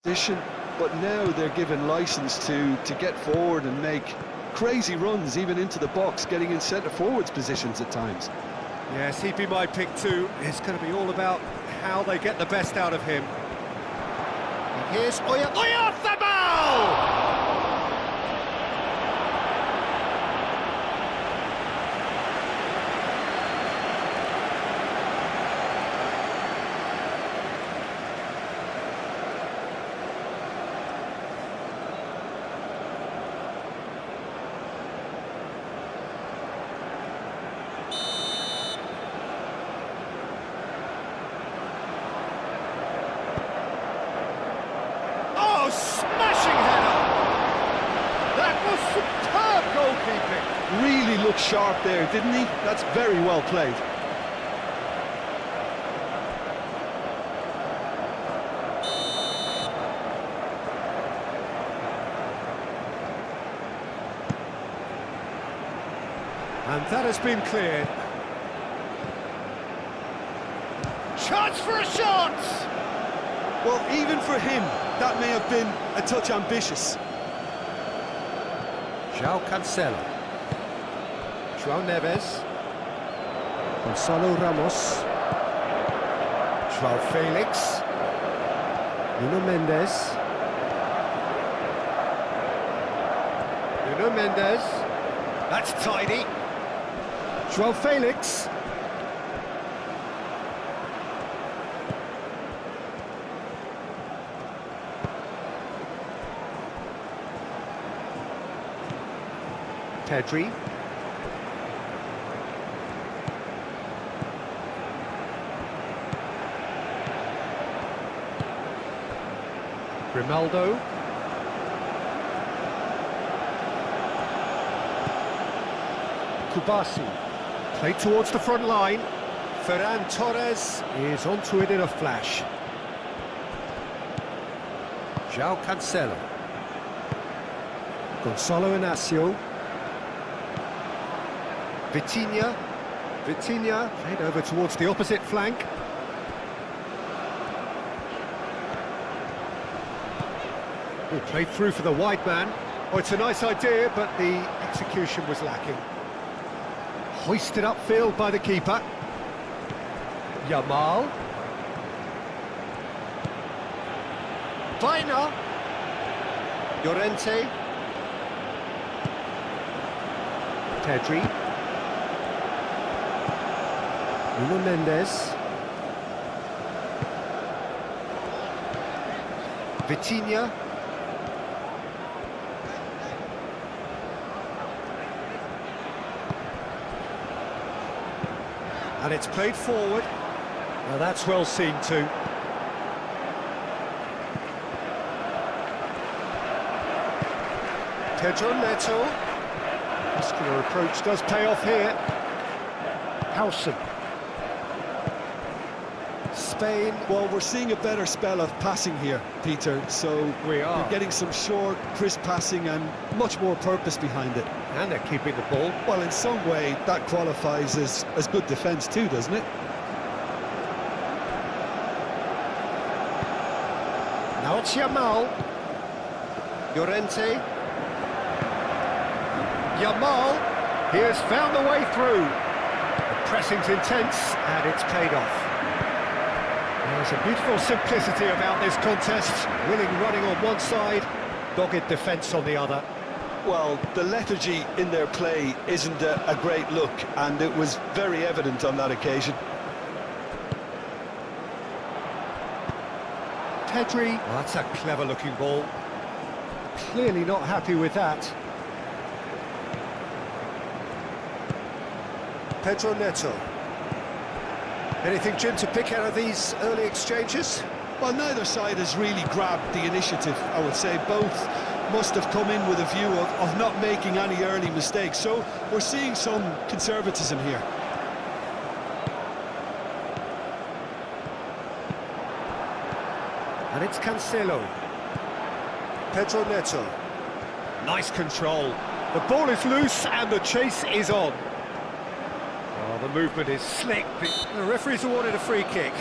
position, but now they're given license to get forward and make crazy runs even into the box, getting in centre forwards positions at times. Yes, he'd be my pick too. It's going to be all about how they get the best out of him. And here's Oyarzabal! Smashing header! That was superb goalkeeping! Really looked sharp there, didn't he? That's very well played. And that has been cleared. Chance for a shot! Well, even for him, that may have been a touch ambitious. João Cancelo. João Neves. Gonçalo Ramos. João Felix. Nuno Mendes. Nuno Mendes. That's tidy. João Felix. Pedri. Grimaldo. Kubasi. Played towards the front line. Ferran Torres is onto it in a flash. João Cancelo. Gonçalo Inácio. Vitinha played over towards the opposite flank. He played through for the wide man. Oh, it's a nice idea, but the execution was lacking. Hoisted upfield by the keeper. Yamal. Vaina. Llorente. Pedri. Nuno Mendes. Vitinha. And it's played forward. Now that's well seen too. Pedro Neto. Muscular approach does pay off here. Howson. Spain. Well, we're seeing a better spell of passing here, Peter, so we're getting some short, crisp passing and much more purpose behind it. And they're keeping the ball. Well, in some way, that qualifies as good defence too, doesn't it? Now it's Yamal. Llorente. Yamal. He has found the way through. The pressing's intense, and it's paid off. There's a beautiful simplicity about this contest. Willing running on one side, dogged defence on the other. Well, the lethargy in their play isn't a great look, and it was very evident on that occasion. Pedri. Oh, that's a clever-looking ball. Clearly not happy with that. Pedro Neto. Anything, Jim, to pick out of these early exchanges? Well, neither side has really grabbed the initiative, I would say. Both must have come in with a view of not making any early mistakes. So we're seeing some conservatism here. And it's Cancelo. Pedro Neto. Nice control. The ball is loose and the chase is on. Oh, the movement is slick. The referee's awarded a free kick.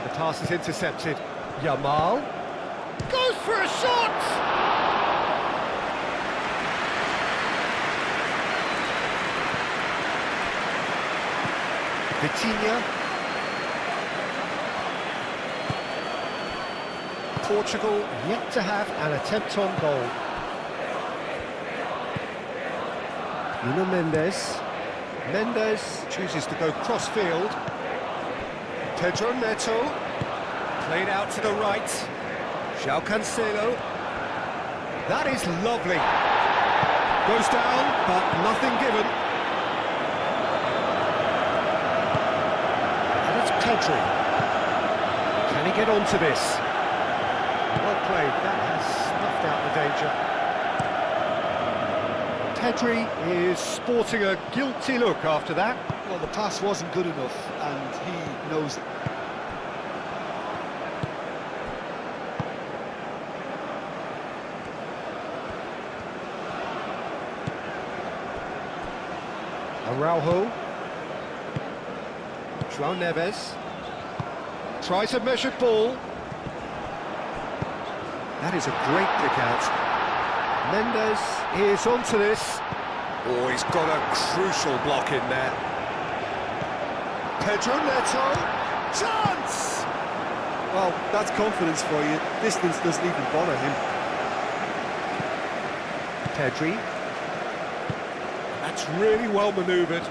The pass is intercepted. Yamal goes for a shot! Vitinha. Portugal yet to have an attempt on goal. Nuno Mendes. Mendes chooses to go cross-field. Pedro Neto. Played out to the right. João Cancelo. That is lovely. Goes down, but nothing given. And it's Pedri. Can he get onto this? Well played. That has snuffed out the danger. Pedri is sporting a guilty look after that. Well, the pass wasn't good enough, and he knows it. Araujo. João Neves. Tries a measured ball. That is a great kick out. Mendes is onto this. Oh, he's got a crucial block in there. Pedro Neto. Chance! Well, that's confidence for you. Distance doesn't even bother him. Pedri. That's really well manoeuvred.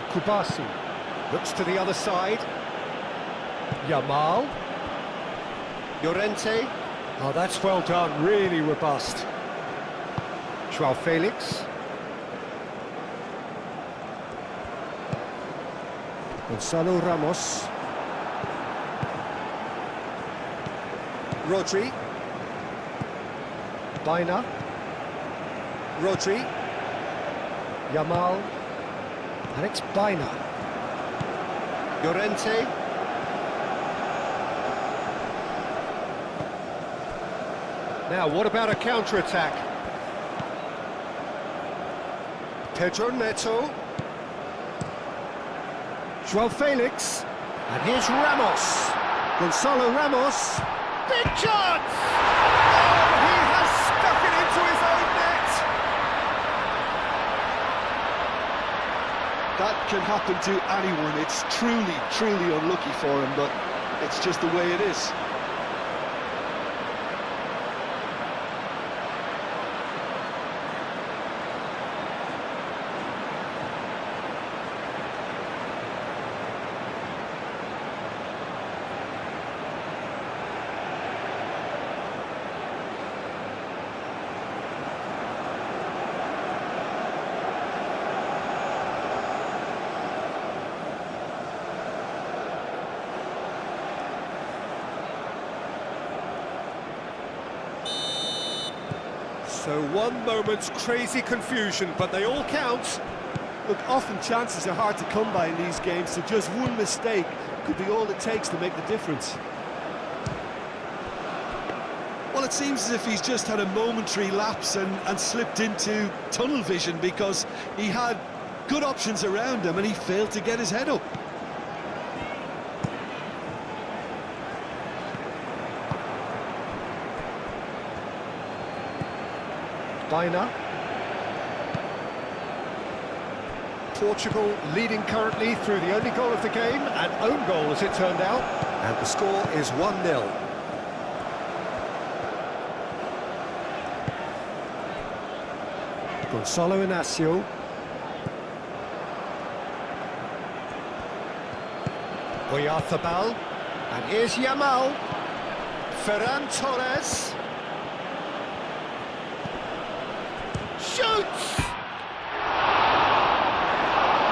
Kubasi looks to the other side. Yamal. Llorente. Oh, that's well done, really robust. João Felix. Gonzalo Ramos. Rodri. Baina. Rodri. Yamal. And it's Baina. Llorente. Now, what about a counter-attack? Pedro Neto. João Felix. And here's Ramos. Gonzalo Ramos. Big chance! Oh, he has stuck it into his own net! That can happen to anyone. It's truly, truly unlucky for him, but it's just the way it is. So one moment's crazy confusion, but they all count. Look, often chances are hard to come by in these games, so just one mistake could be all it takes to make the difference. Well, it seems as if he's just had a momentary lapse and slipped into tunnel vision, because he had good options around him and he failed to get his head up. Baina. Portugal leading currently through the only goal of the game, an own goal as it turned out. And the score is 1-0. Gonzalo Inacio. Oyarzabal. And here's Yamal. Ferran Torres. Shoots!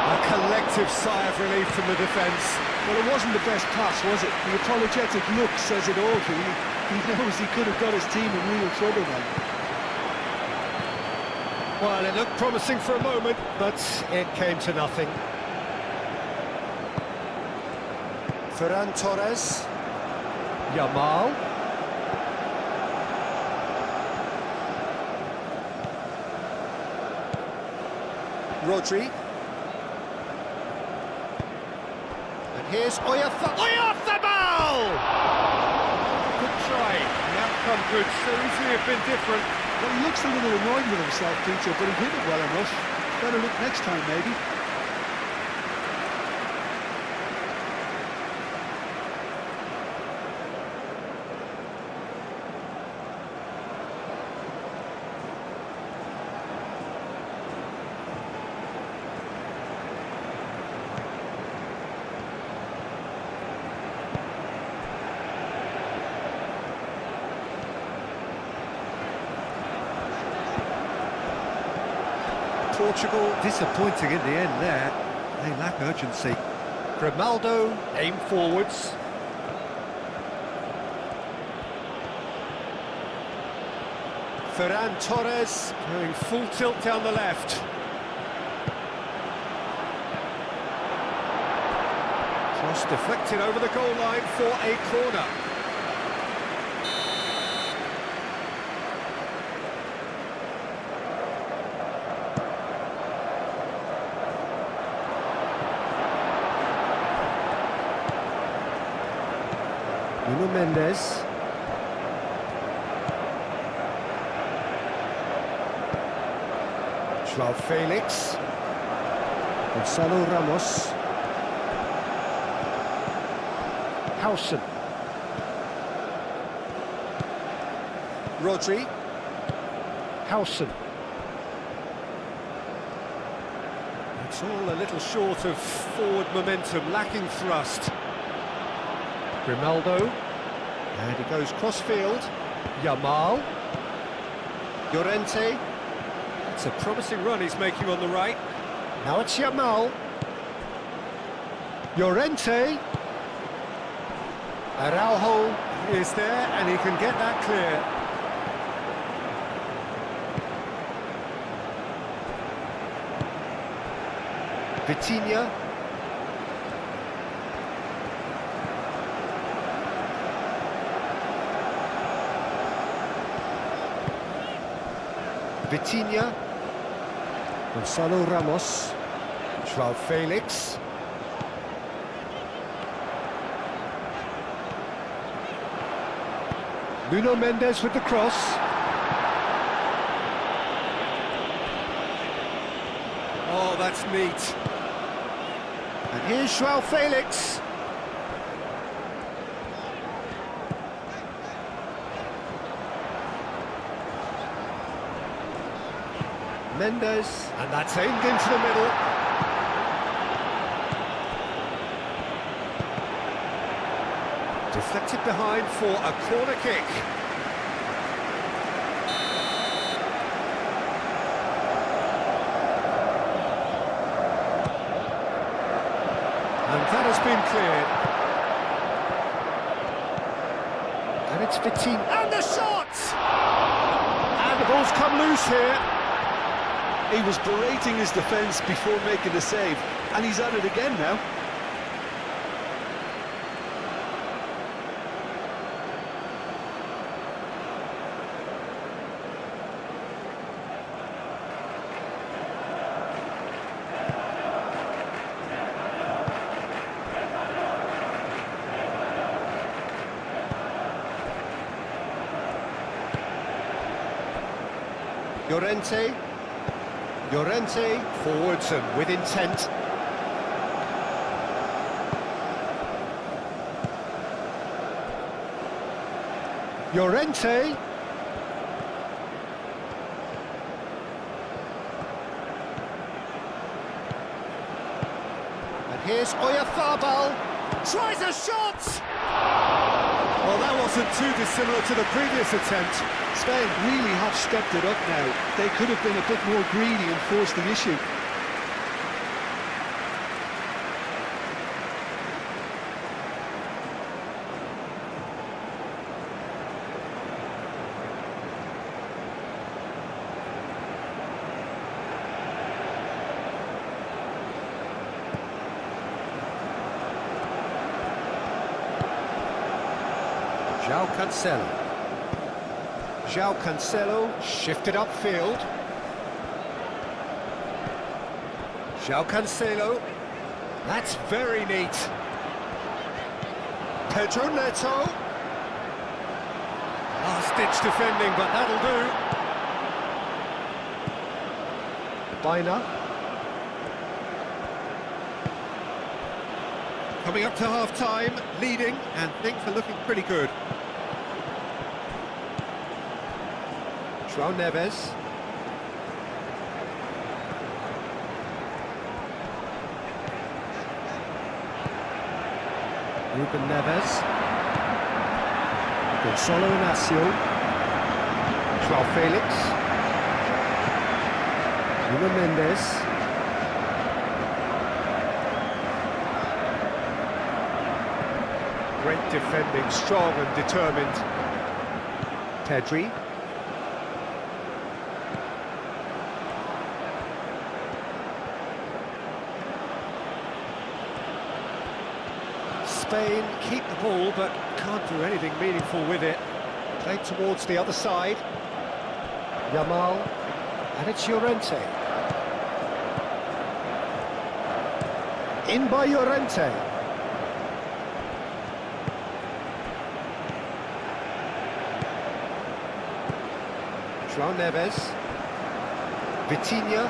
A collective sigh of relief from the defence. Well, it wasn't the best pass, was it? The apologetic look says it all, really. He knows he could have got his team in real trouble then. Well, it looked promising for a moment, but it came to nothing. Ferran Torres. Yamal. Rodri. And here's Oyarzabal! Good try. The outcome could so easily have been different. Well, he looks a little annoyed with himself, Peter, but he hit it well enough. Better look next time, maybe. Portugal disappointing in the end there. They lack urgency. Grimaldo aim forwards. Ferran Torres going full tilt down the left. Cross deflected over the goal line for a corner. Nuno Mendes. João Felix. Gonzalo Ramos. Howson. Rodri. Howson. It's all a little short of forward momentum, lacking thrust. Grimaldo, and he goes cross-field. Yamal. Llorente. It's a promising run he's making on the right. Now it's Yamal. Llorente. Araujo is there, and he can get that clear. Vitinha. Vitinha, Gonzalo Ramos, João Felix. Nuno Mendes with the cross. Oh, that's neat. And here's João Felix. Mendes, and that's aimed into the middle. Deflected behind for a corner kick. And that has been cleared. And it's Vitinha. And the shot! And the ball's come loose here. He was berating his defence before making the save, and he's at it again now. Llorente. Llorente forwards and with intent. Llorente. And here's Oyarzabal. Tries a shot! Well, that wasn't too dissimilar to the previous attempt. Spain really have stepped it up now. They could have been a bit more greedy and forced the issue. João Cancelo. João Cancelo shifted upfield. João Cancelo. That's very neat. Pedro Neto. Last-ditch defending, but that'll do. Baina. Coming up to half-time, leading, and things are looking pretty good. João Neves. Ruben Neves. Gonçalo Inácio. João Felix. Nuno Mendes. Great defending, strong and determined. Pedri. Spain keep the ball, but can't do anything meaningful with it. Played towards the other side. Yamal, and it's Llorente. In by Llorente. João Neves. Vitinha.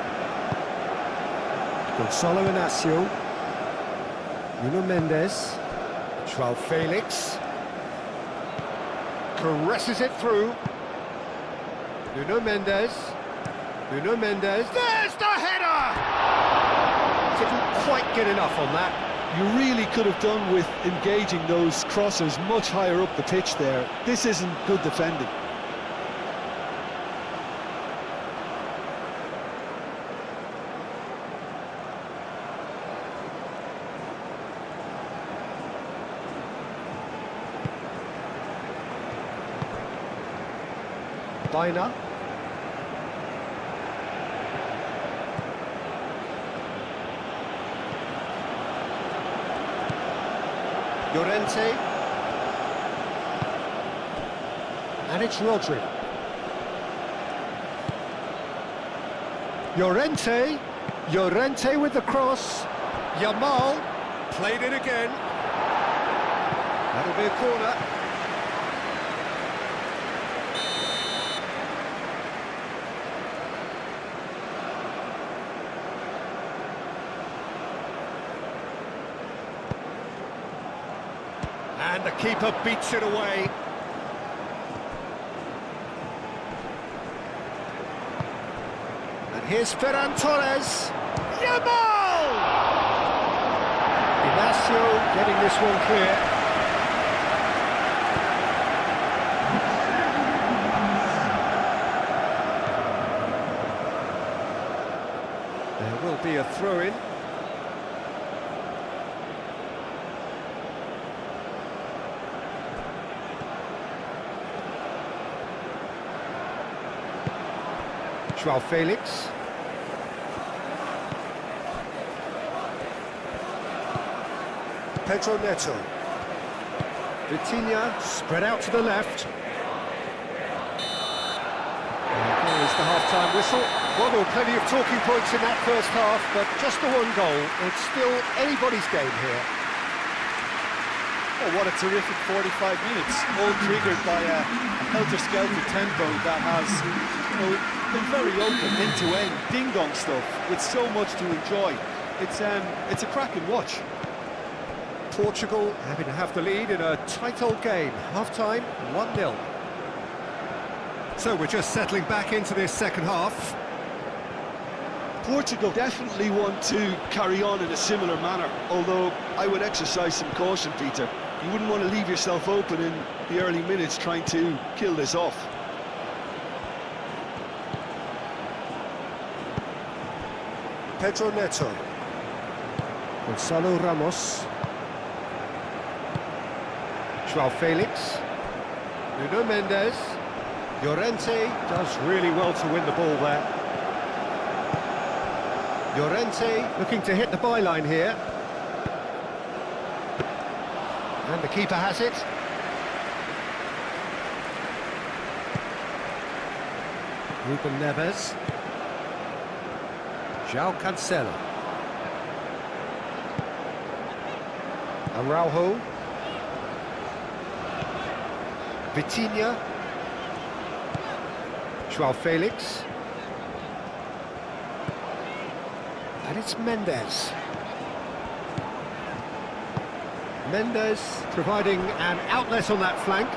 Gonçalo Inácio. Nuno Mendes. João Felix caresses it through. Nuno Mendes. Nuno Mendes. There's the header! Didn't quite get enough on that. You really could have done with engaging those crossers much higher up the pitch there. This isn't good defending. Baina. Llorente. And it's Rodri. Llorente. Llorente with the cross. Yamal. Played it again. That'll be a corner. And the keeper beats it away. And here's Ferran Torres. Yamal! Inacio getting this one clear. There will be a throw-in. João Felix. Pedro Neto. Vitinha spread out to the left. And here's the half-time whistle. Well, there were plenty of talking points in that first half, but just the one goal. It's still anybody's game here. Oh, what a terrific 45 minutes, all triggered by a helter-skelter tempo that has, been very open, end-to-end, ding-dong stuff, with so much to enjoy. It's a cracking watch. Portugal having to have the lead in a tight old game. Half-time, 1-0. So we're just settling back into this second half. Portugal definitely want to carry on in a similar manner, although I would exercise some caution, Peter. You wouldn't want to leave yourself open in the early minutes trying to kill this off. Pedro Neto. Gonçalo Ramos. João Felix. Nuno Mendes. Llorente does really well to win the ball there. Llorente looking to hit the byline here. And the keeper has it. Ruben Neves. João Cancelo. Araujo. Vitinha. Joao Felix. And it's Mendes. Mendes providing an outlet on that flank.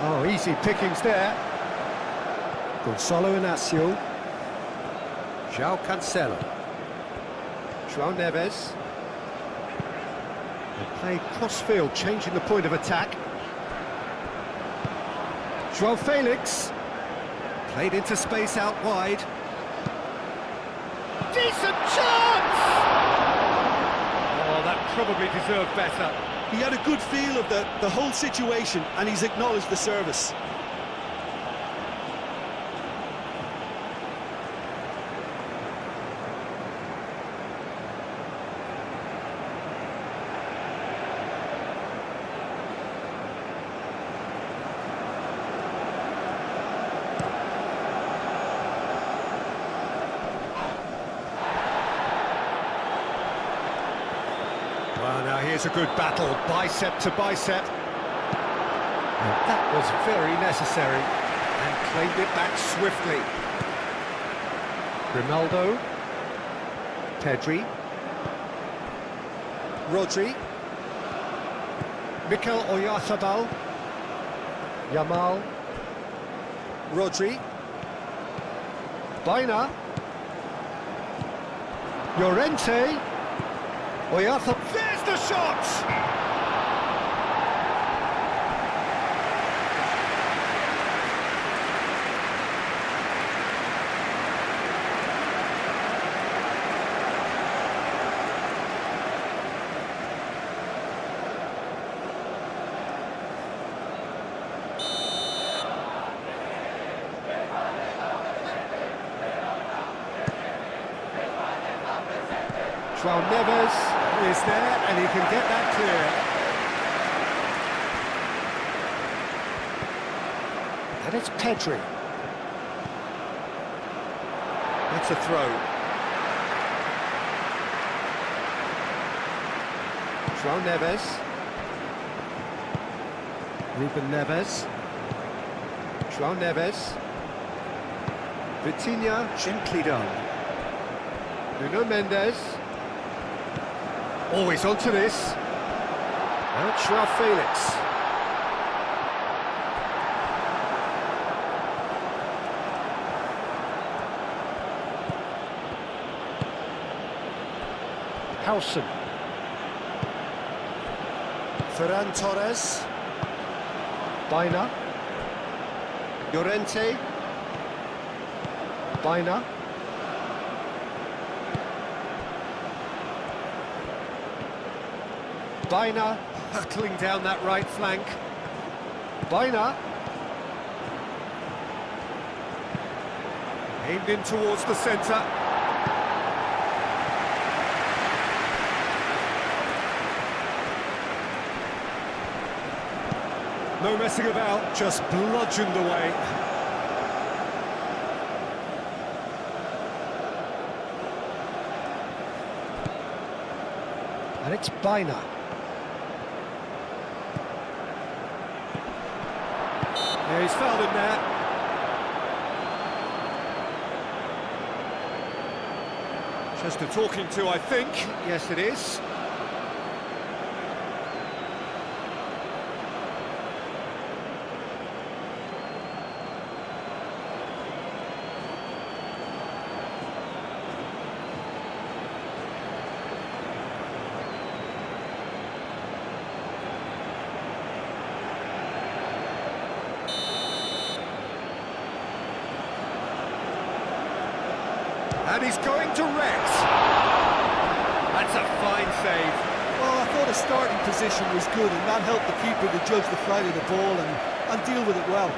Oh, easy pickings there. Gonzalo Inacio. João Cancelo. João Neves. They play cross-field, changing the point of attack. João Felix. Played into space out wide. Decent chance! Oh, that probably deserved better. He had a good feel of the whole situation, and he's acknowledged the service. Well, now here's a good battle, bicep to bicep. And that was very necessary, and claimed it back swiftly. Grimaldo. Pedri. Rodri. Mikel Oyarzabal. Yamal. Rodri. Baina. Llorente. Oyarzabal. There's the shot! João Neves is there, and he can get that clear. And it's Pedri. That's a throw. João Neves. Ruben Neves. João Neves. Vitinha, gently done. Nuno Mendes. Always onto this. And Joao Felix. Howson. Ferran Torres. Baina. Llorente. Baina. Baina hurtling down that right flank. Baina. Aimed in towards the centre. No messing about, just bludgeoned away. And it's Baina. Yeah, he's fouled him there. Just a talking to, I think. Yes, it is. And he's going direct. That's a fine save. Well, I thought his starting position was good, and that helped the keeper to judge the flight of the ball and deal with it well.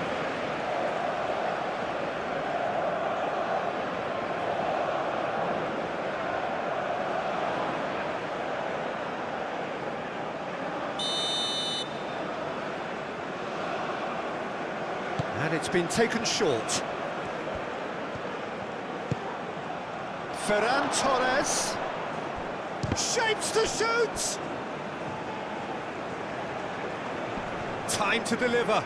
And it's been taken short. Ferran Torres. Shapes to shoot! Time to deliver.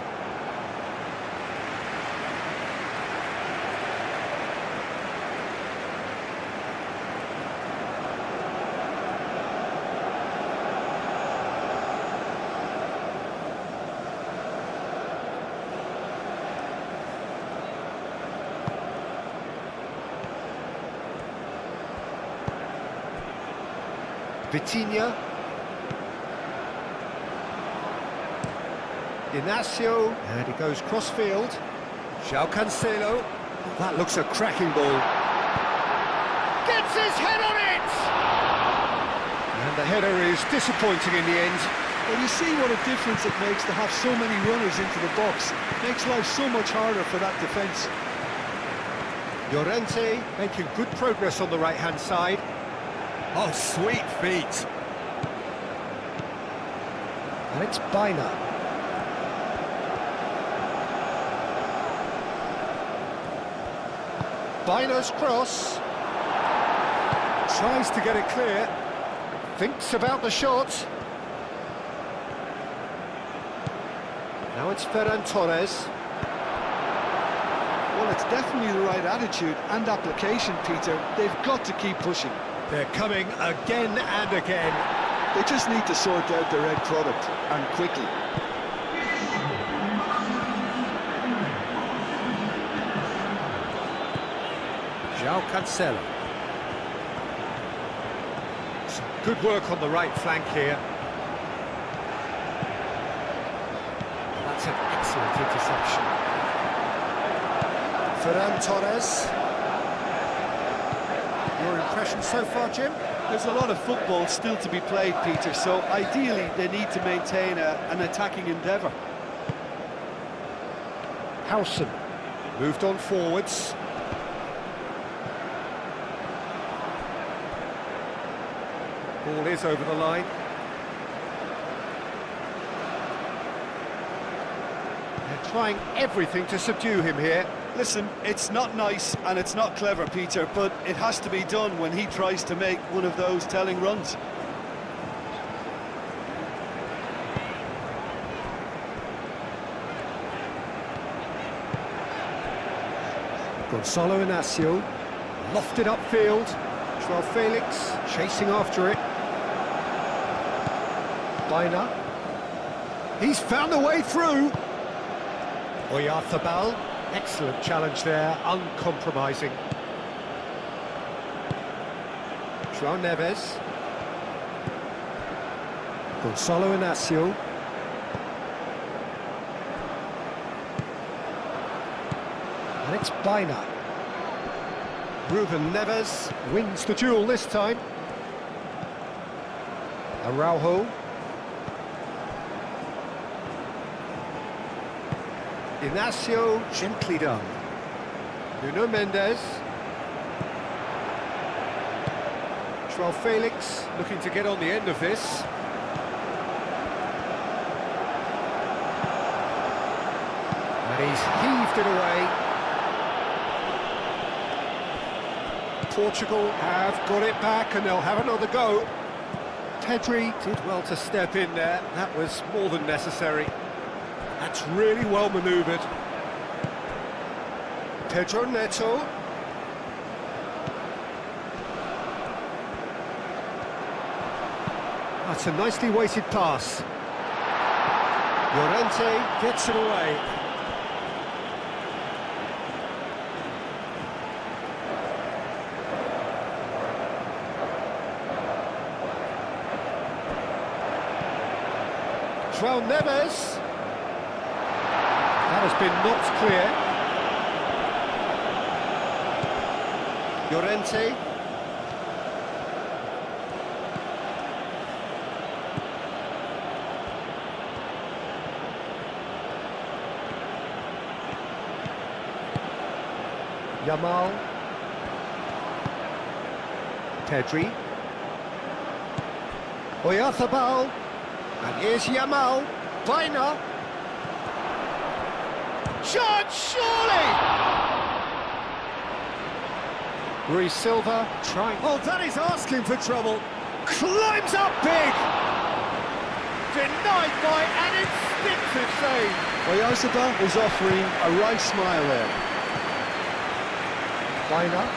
Vitinha. Inacio, and he goes cross-field. João Cancelo. That looks a cracking ball. Gets his head on it! And the header is disappointing in the end. Well, you see what a difference it makes to have so many runners into the box. Makes life so much harder for that defence. Llorente making good progress on the right-hand side. Oh, sweet feet. And it's Baina. Baina's cross. Tries to get it clear. Thinks about the shot. Now it's Ferran Torres. Well, it's definitely the right attitude and application, Peter. They've got to keep pushing. They're coming again and again. They just need to sort out their end product, and quickly. João Cancelo. Some good work on the right flank here. That's an excellent interception. Ferran Torres. Your impression so far, Jim? There's a lot of football still to be played, Peter, so ideally they need to maintain an attacking endeavour. Howson moved on forwards. Ball is over the line. They're trying everything to subdue him here. Listen, it's not nice and it's not clever, Peter, but it has to be done when he tries to make one of those telling runs. Gonzalo Inacio, lofted upfield. João Felix chasing after it. Baina. He's found a way through. Oyarzabal. Excellent challenge there, uncompromising. João Neves. Gonzalo Inacio. And it's Baina. Ruben Neves wins the duel this time. Araujo. Inacio, gently done. Nuno Mendes. João Felix looking to get on the end of this. And he's heaved it away. Portugal have got it back and they'll have another go. Pedri did well to step in there. That was more than necessary. That's really well manoeuvred. Pedro Neto. That's a nicely weighted pass. Llorente gets it away. João Neves. That has been knocked clear. Llorente. Yamal. Pedri. Oyarzabal. And here's Yamal. Baina. chance, surely! Rui Silva trying... Oh, that is asking for trouble. Climbs up big! Denied by an instinctive save. Oyarzabal is offering a right smile there. Weiner.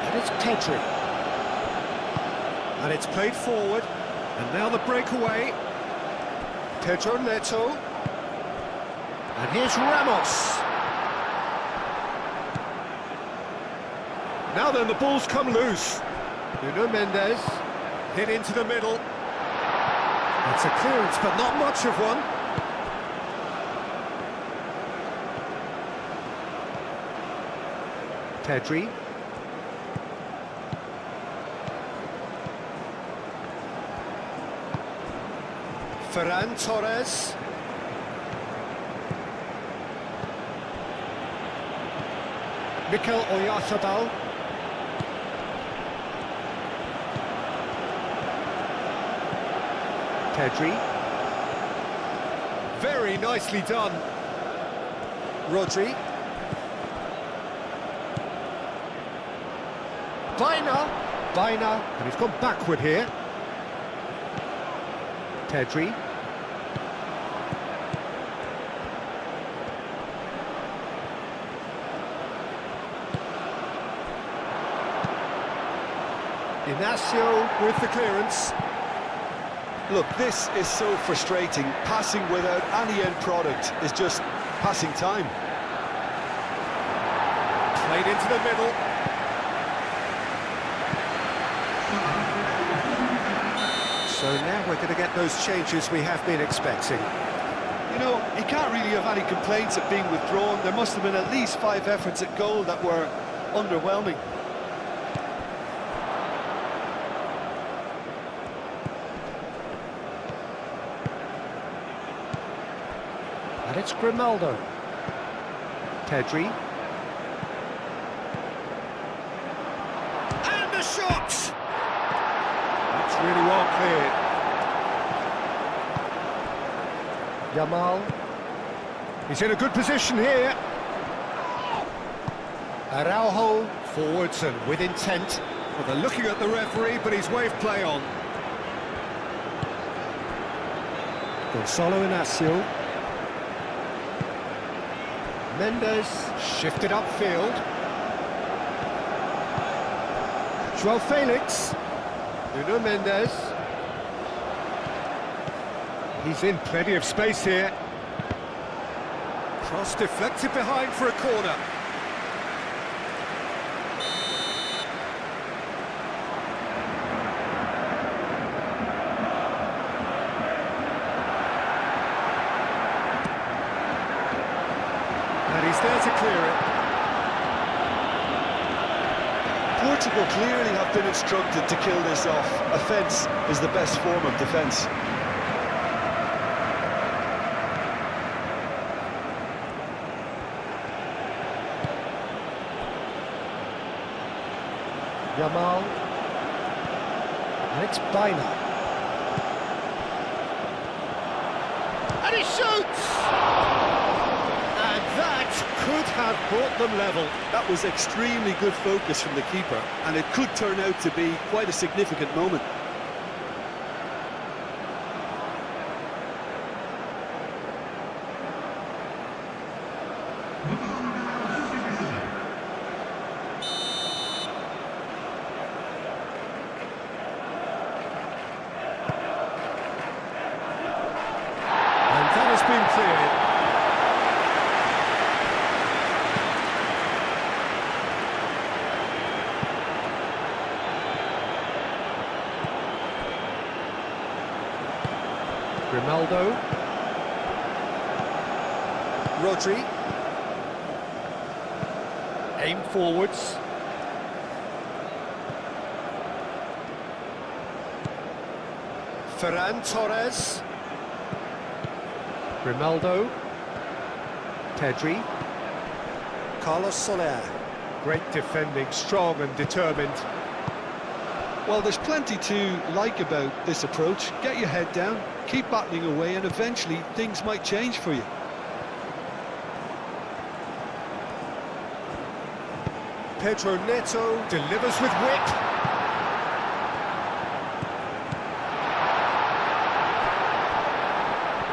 And it's Pedri. And it's played forward. And now the breakaway. Pedro Neto. And here's Ramos. Now then, the ball's come loose. Nuno Mendes. Hit into the middle. It's a clearance, but not much of one. Pedri. Ferran Torres. Mikel Oyarzabal. Pedri. Very nicely done. Rodri. Weiner, and he's gone backward here. Pedri. Inacio with the clearance. Look, this is so frustrating. Passing without any end product is just passing time. Played into the middle. So now we're going to get those changes we have been expecting. You know, he can't really have any complaints at being withdrawn. There must have been at least 5 efforts at goal that were underwhelming. And it's Grimaldo. Pedri. And the shot! That's really well cleared. Yamal. He's in a good position here. Araujo forwards and with intent. Well, they're looking at the referee, but he's waved play on. Gonzalo Inacio. Mendes shifted upfield. Joao Felix. Nuno Mendes. He's in plenty of space here. Cross deflected behind for a corner. And he's there to clear it. Portugal clearly have been instructed to kill this off. Offence is the best form of defence. Yamal. And it's Weiner. And he shoots! And that could have brought them level. That was extremely good focus from the keeper, and it could turn out to be quite a significant moment. And that has been cleared. Grimaldo. Rodri. Aim forwards. Ferran Torres. Grimaldo. Pedri. Carlos Soler. Great defending, strong and determined. Well, there's plenty to like about this approach. Get your head down, keep battling away, and eventually things might change for you. Pedro Neto delivers with whip.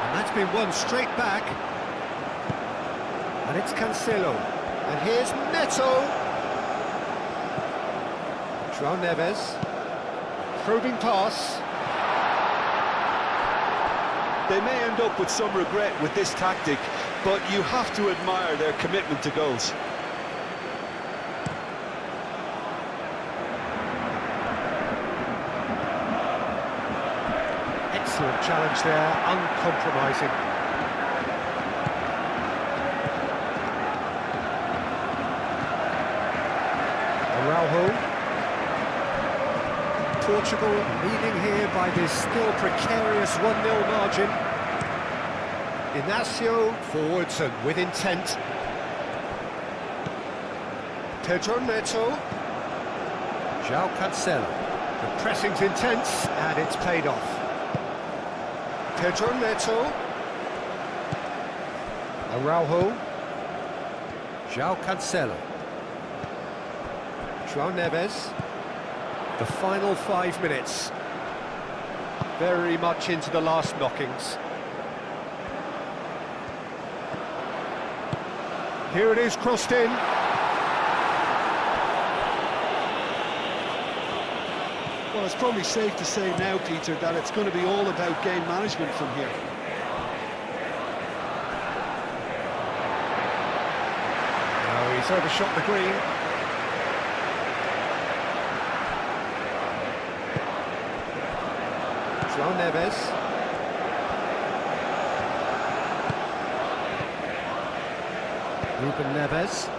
And that's been won straight back. And it's Cancelo. And here's Neto. João Neves. Probing pass. They may end up with some regret with this tactic, but you have to admire their commitment to goals. Excellent challenge there, uncompromising. Araujo. Portugal leading here by this still precarious 1-0 margin. Inacio forwards and with intent. Pedro Neto. João Cancelo. The pressing's intense and it's paid off. Pedro Neto. Araujo. João Cancelo. João Neves. The final 5 minutes. Very much into the last knockings. Here it is, crossed in. Well, it's probably safe to say now, Peter, that it's going to be all about game management from here. Oh, he's overshot the green. João Neves. Ruben Neves.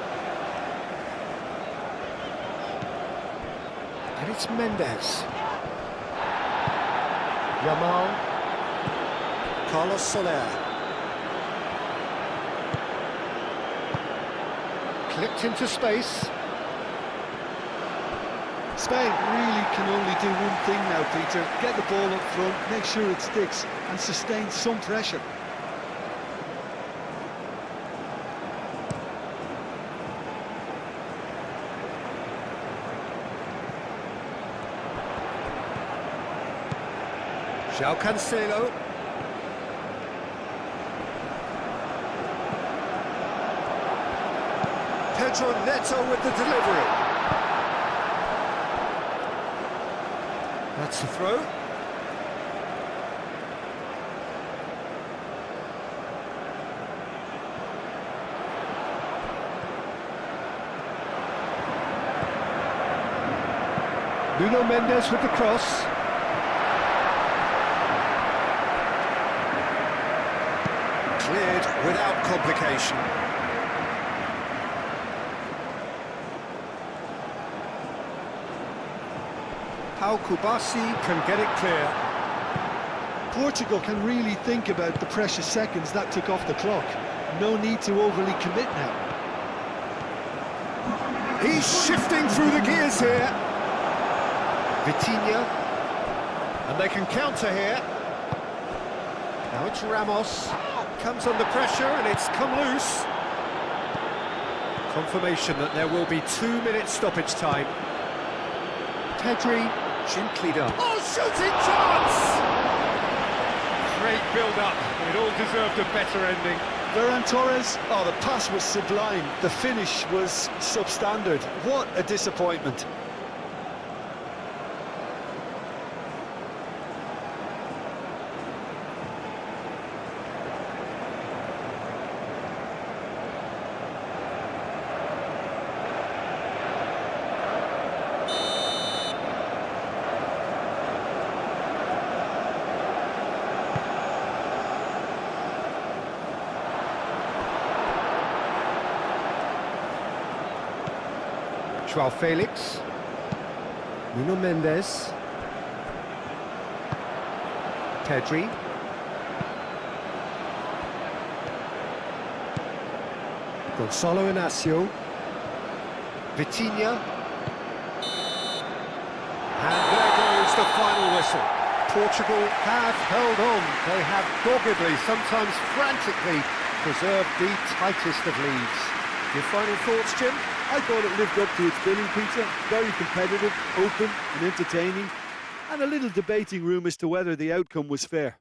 And it's Mendes. Yamal. Carlos Soler. Clipped into space. Spain really can only do one thing now, Peter. Get the ball up front, make sure it sticks, and sustain some pressure. João Cancelo. Pedro Neto with the delivery. That's the throw. Nuno Mendes with the cross. Cleared without complication. Pau Kubasi can get it clear. Portugal can really think about the precious seconds that took off the clock. No need to overly commit now. He's shifting through the gears here. Vitinha. And they can counter here. Now it's Ramos. Comes under pressure and it's come loose. Confirmation that there will be 2 minutes stoppage time. Pedri. Gently done. Oh, shooting chance! Great build-up. It all deserved a better ending. Ferran Torres, oh, the pass was sublime. The finish was substandard. What a disappointment. João Felix. Nuno Mendes. Pedri. Gonçalo Inacio. Vitinha. And there goes the final whistle. Portugal have held on. They have doggedly, sometimes frantically, preserved the tightest of leads. Your final thoughts, Jim? I thought it lived up to its billing, Peter. Very competitive, open and entertaining, and a little debating room as to whether the outcome was fair.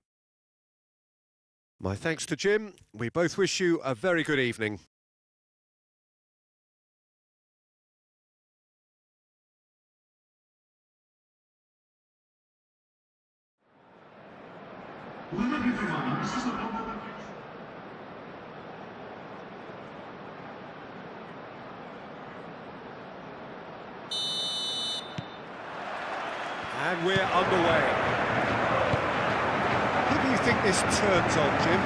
My thanks to Jim. We both wish you a very good evening. And we're underway. Who do you think this turns on, Jim?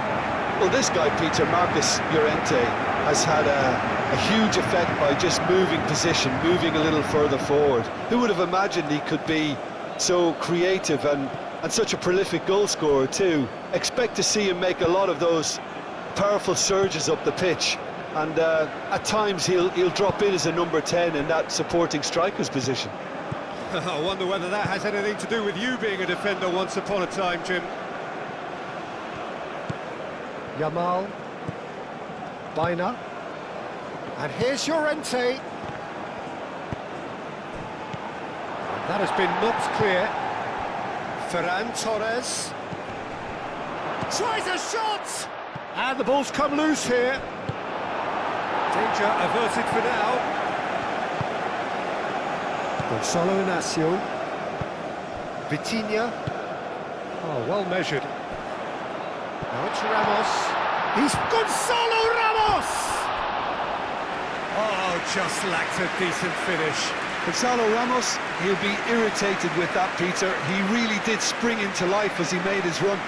Well, this guy, Peter, Marcus Llorente, has had a huge effect by just moving position, moving a little further forward. Who would have imagined he could be so creative and such a prolific goal scorer too? Expect to see him make a lot of those powerful surges up the pitch, and at times he'll drop in as a number 10 in that supporting striker's position. I wonder whether that has anything to do with you being a defender once upon a time, Jim. Yamal, Baina, and here's Llorente. And that has been knocked clear. Ferran Torres tries a shot, and the ball's come loose here. Danger averted for now. Gonzalo Inacio, Vitinha. Oh, well measured. Now it's Ramos. He's Gonzalo Ramos! Oh, just lacked a decent finish. Gonzalo Ramos, he'll be irritated with that, Peter. He really did spring into life as he made his run.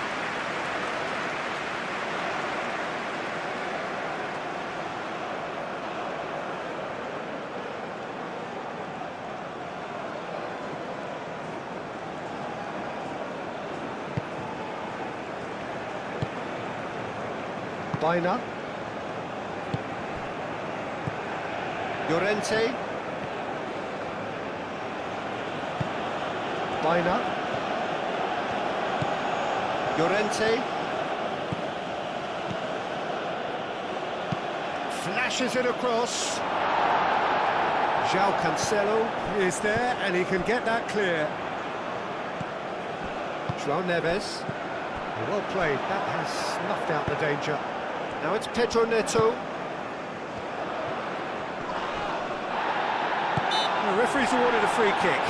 Baina, Llorente, Baina, Llorente, flashes it across. João Cancelo is there and he can get that clear. João Neves, well played, that has snuffed out the danger. Now it's Pedro Neto. The referee's awarded a free kick.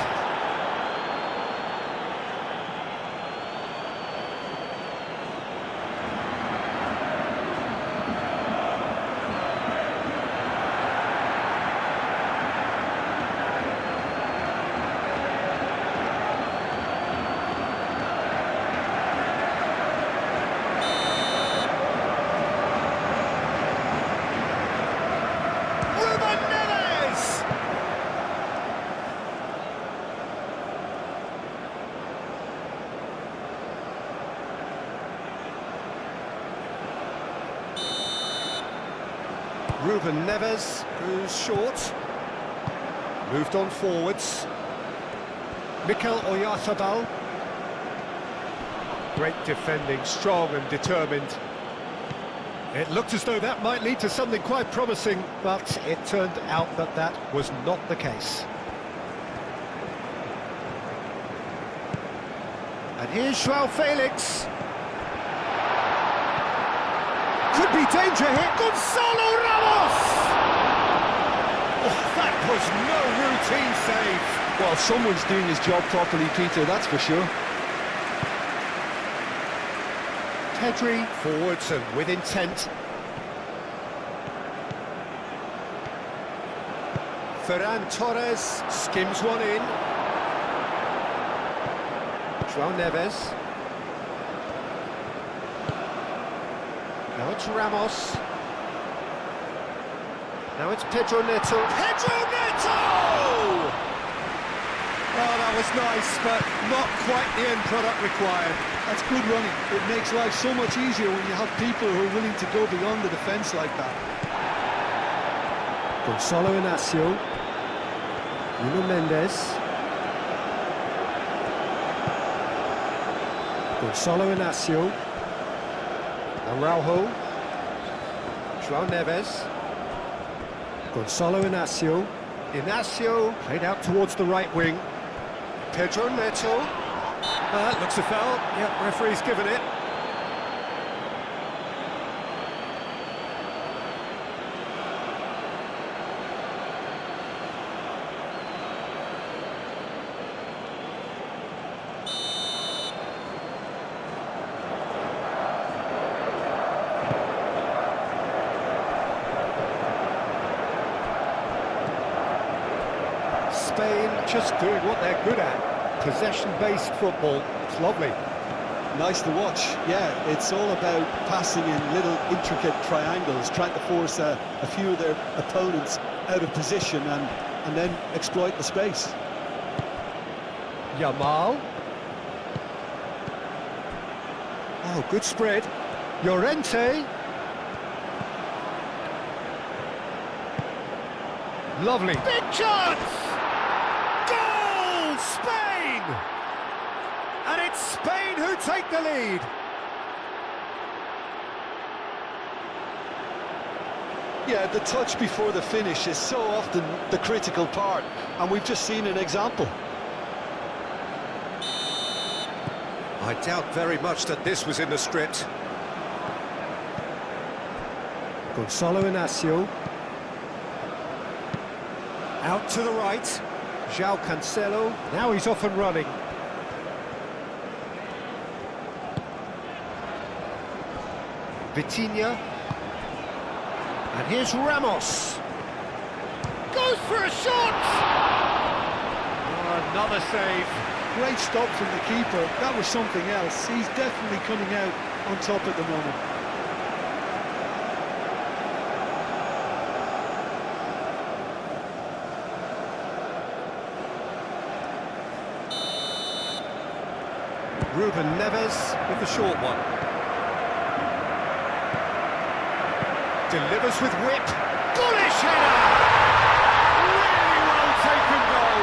Ruben Neves goes short, moved on forwards. Mikel Oyarzabal, great defending, strong and determined. It looked as though that might lead to something quite promising, but it turned out that that was not the case. And here's João Felix. Could be danger here. Gonzalo Ramos! Oh, that was no routine save. Well, someone's doing his job properly, Peter, that's for sure. Pedri forwards and with intent. Ferran Torres skims one in. João Neves. Now it's Ramos. Now it's Pedro Neto. Pedro Neto! Oh, that was nice, but not quite the end product required. That's good running. It makes life so much easier when you have people who are willing to go beyond the defence like that. Gonzalo Inacio. Nuno Mendes. Gonzalo Inacio. Araujo. João Neves. Gonzalo Inacio. Inacio played out towards the right wing. Pedro Neto. Looks a foul. Yeah, referee's given it. Spain just doing what they're good at. Possession-based football. It's lovely. Nice to watch. Yeah, it's all about passing in little intricate triangles, trying to force a few of their opponents out of position and then exploit the space. Yamal. Oh, good spread. Llorente. Lovely. Big chance! Goal! Spain! And it's Spain who take the lead. Yeah, the touch before the finish is so often the critical part, and we've just seen an example. I doubt very much that this was in the script. Gonzalo Inacio. Out to the right. João Cancelo. Now he's off and running. Vitinha. And here's Ramos. Goes for a shot! Oh, another save. Great stop from the keeper. That was something else. He's definitely coming out on top at the moment. Ruben Neves with the short one. Delivers with whip. Bullish header! Really well taken goal.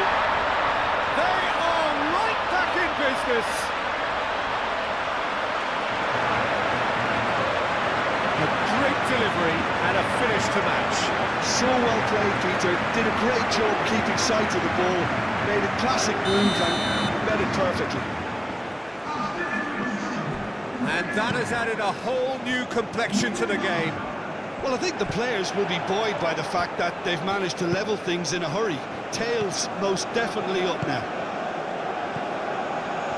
They are right back in business. A great delivery and a finish to match. So well played, Peter. Did a great job keeping sight of the ball. Made a classic move and met it perfectly. And that has added a whole new complexion to the game. Well, I think the players will be buoyed by the fact that they've managed to level things in a hurry. Tails most definitely up now.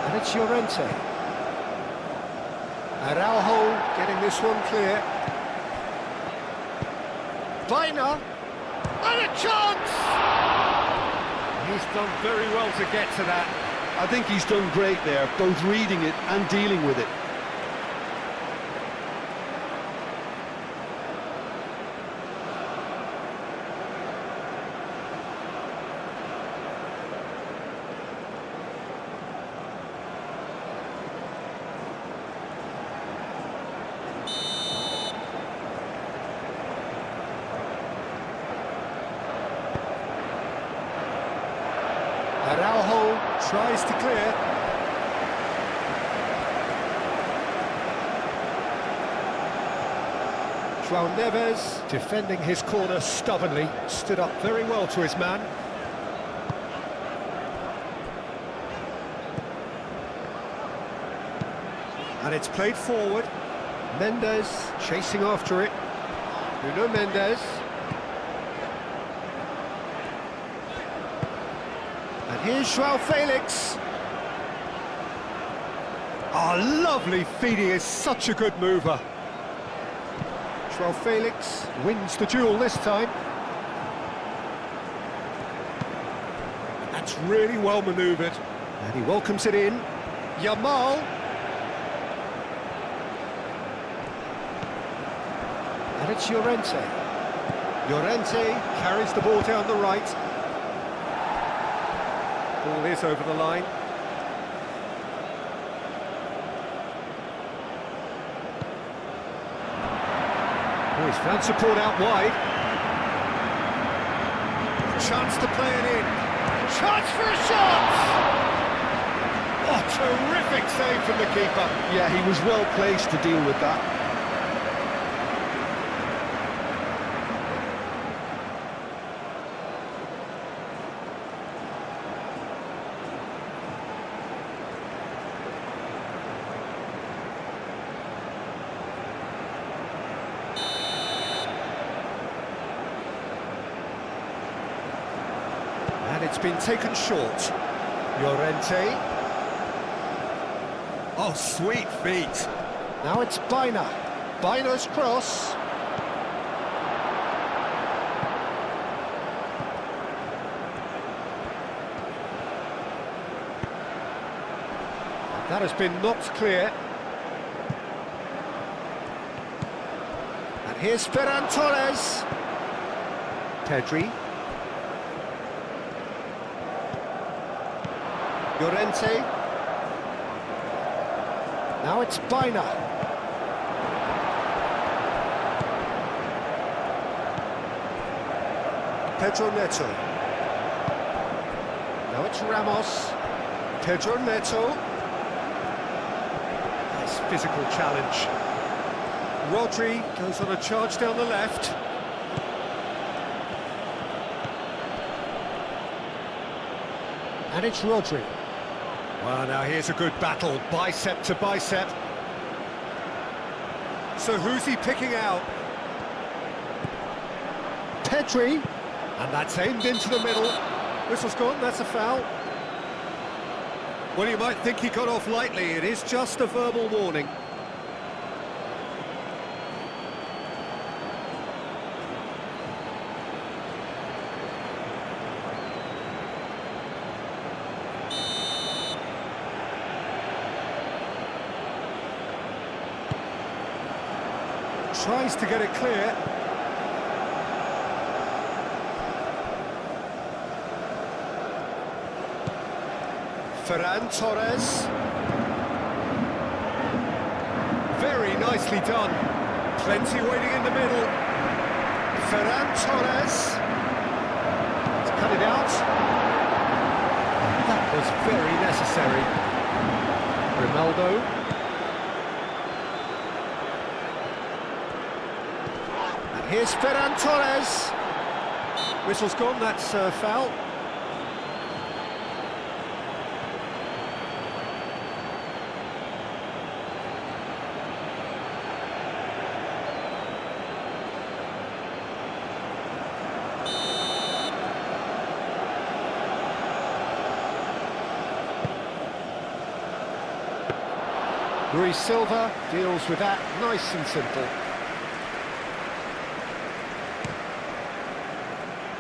And it's Llorente. Araujo getting this one clear. Vaina. And a chance! He's done very well to get to that. I think he's done great there, both reading it and dealing with it. Araujo tries to clear. João Neves, defending his corner stubbornly, stood up very well to his man. And it's played forward. Mendes chasing after it. Nuno Mendes. And here's João Felix. Oh, lovely feed. He is such a good mover. João Felix wins the duel this time. That's really well manoeuvred. And he welcomes it in. Yamal. And it's Llorente. Llorente carries the ball down the right. Ball is over the line. Oh, he's found support out wide. Chance to play it in. Chance for a shot! Oh, terrific save from the keeper. Yeah, he was well placed to deal with that. been taken short. Llorente. Oh, sweet feet. Now it's Bina. Bina's cross. That has been knocked clear. And here's Ferran Torres. Pedri. Llorente. Now it's Bina. Pedro Neto. Now it's Ramos. Pedro Neto. Nice physical challenge. Rodri goes on a charge down the left. And it's Rodri. Well, now here's a good battle, bicep to bicep. So who's he picking out? Pedri. And that's aimed into the middle. Whistle's gone, that's a foul. Well, you might think he got off lightly. It is just a verbal warning. Tries to get it clear. Ferran Torres. Very nicely done. Plenty waiting in the middle. Ferran Torres. He's cut it out. That was very necessary. Ronaldo. Here's Ferran Torres. Whistle's gone, that's a foul. Luis Silva deals with that nice and simple.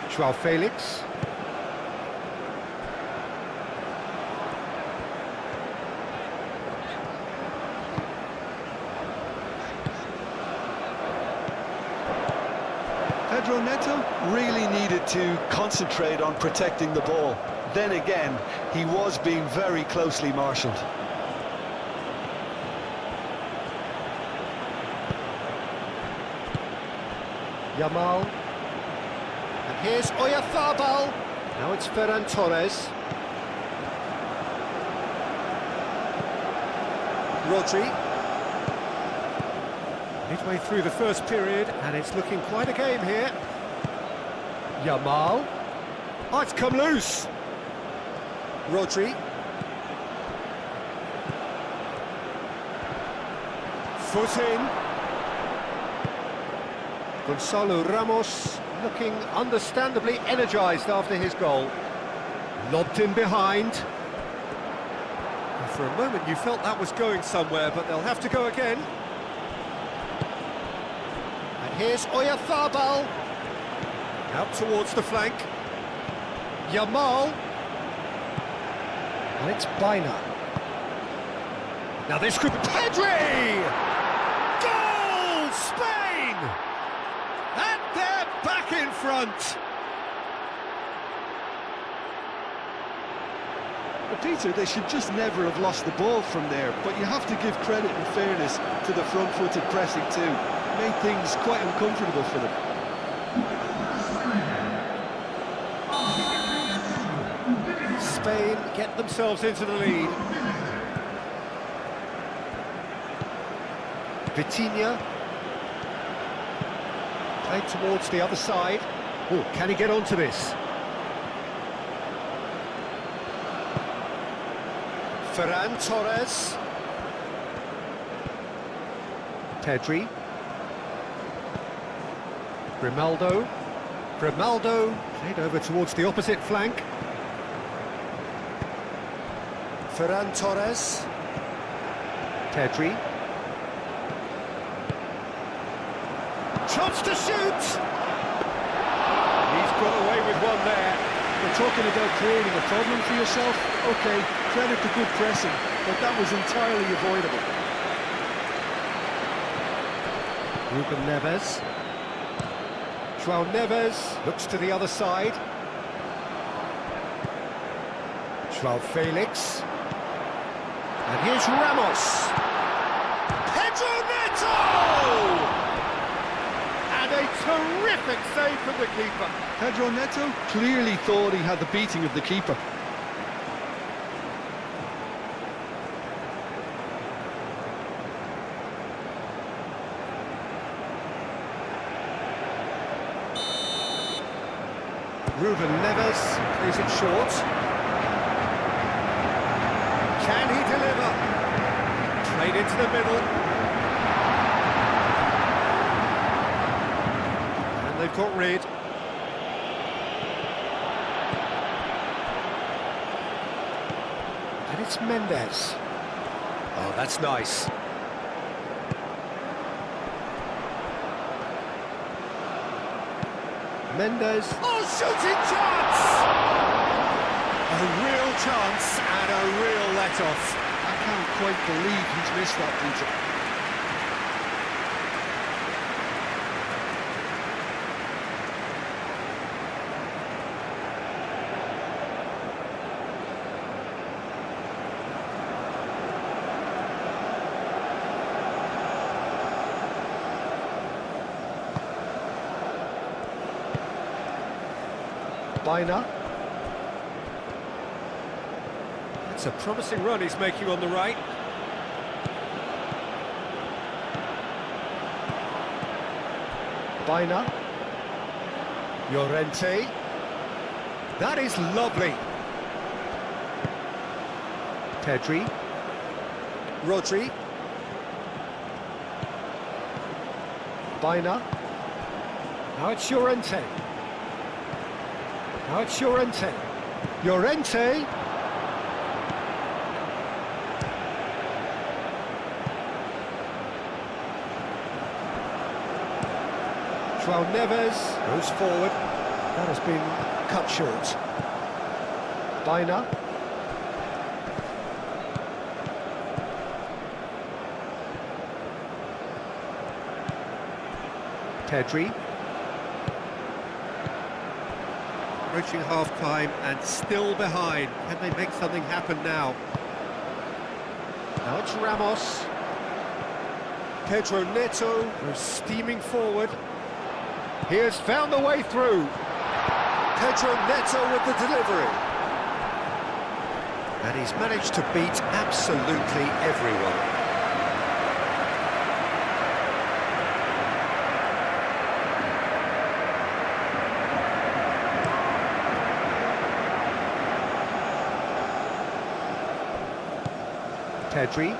Joao Felix. Pedro Neto really needed to concentrate on protecting the ball. Then again, he was being very closely marshalled. Yamal. And here's Oyarzabal. Now it's Ferran Torres. Rodri. Midway through the first period, and it's looking quite a game here. Yamal. Oh, it's come loose. Rodri. Foot in. Gonzalo Ramos looking understandably energised after his goal. Lobbed in behind. And for a moment you felt that was going somewhere, but they'll have to go again. And here's Oyarzabal. Out towards the flank. Yamal. And it's Bina. Now this could be Pedri! Goal! Spain! And they're back in front! But Peter, they should just never have lost the ball from there, but you have to give credit and fairness to the front-footed pressing too. Made things quite uncomfortable for them. Spain get themselves into the lead. Vitinha. Played towards the other side. Oh, can he get onto this? Ferran Torres. Pedri. Grimaldo. Grimaldo played over towards the opposite flank. Ferran Torres. Pedri. Chance to shoot! He's got away with one there. We're talking about creating a problem for yourself. Okay, credit to good pressing, but that was entirely avoidable. Ruben Neves. João Neves looks to the other side. João Felix. And here's Ramos. Pedro Neto! And a terrific save from the keeper. Pedro Neto clearly thought he had the beating of the keeper. Ruben Neves plays it short. Can he deliver? Played into the middle. And they've got rid. And it's Mendes. Oh, that's nice. Mendes. Oh, shooting chance! A real chance and a real let-off. I can't quite believe he's missed that, Peter. Bina. It's a promising run he's making on the right. Bina. Llorente. That is lovely. Pedri. Rodri. Bina. Now it's Llorente. Now it's Llorente. Llorente. João Neves goes forward. That has been cut short. Bina. Pedri. Approaching half-time and still behind. Can they make something happen now? Now it's Ramos. Pedro Neto goes steaming forward. He has found the way through. Pedro Neto with the delivery. And he's managed to beat absolutely everyone. Pedri.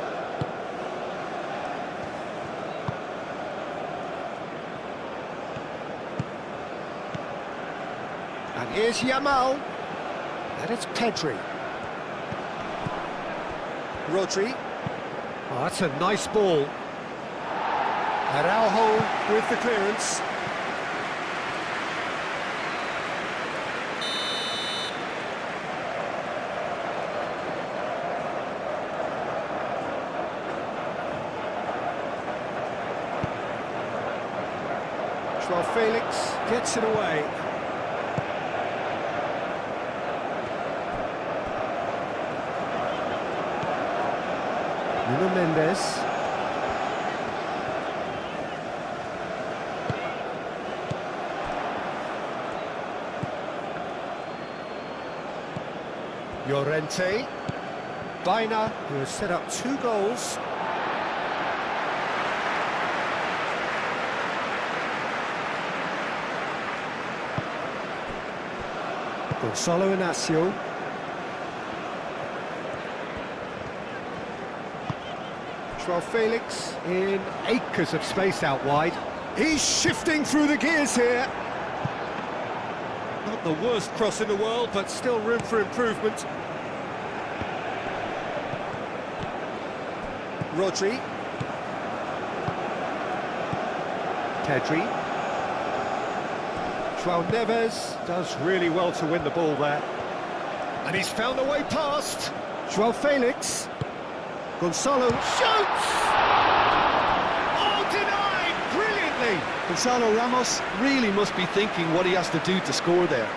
And here's Yamal. And it's Pedri. Rodri. Oh, that's a nice ball. Araujo with the clearance. João Felix gets it away. Nuno Mendes. Llorente. Bina, who has set up 2 goals. Gonzalo Inacio. João Felix in acres of space out wide. He's shifting through the gears here. Not the worst cross in the world, but still room for improvement. Rodri. Pedri. João Neves does really well to win the ball there. And he's found a way past. João Felix. Gonzalo shoots! Oh, denied! Brilliantly! Gonzalo Ramos really must be thinking what he has to do to score there.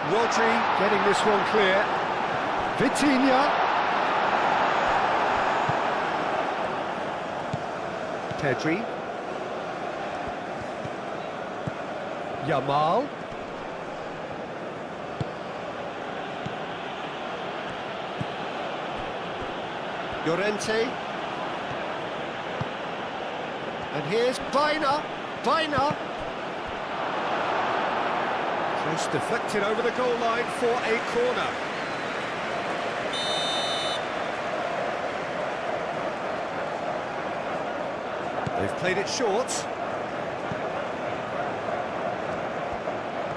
Rodri getting this one clear. Vitinha. Pedri. Yamal. Llorente. And here's Baina. Just deflected over the goal line for a corner. They've played it short.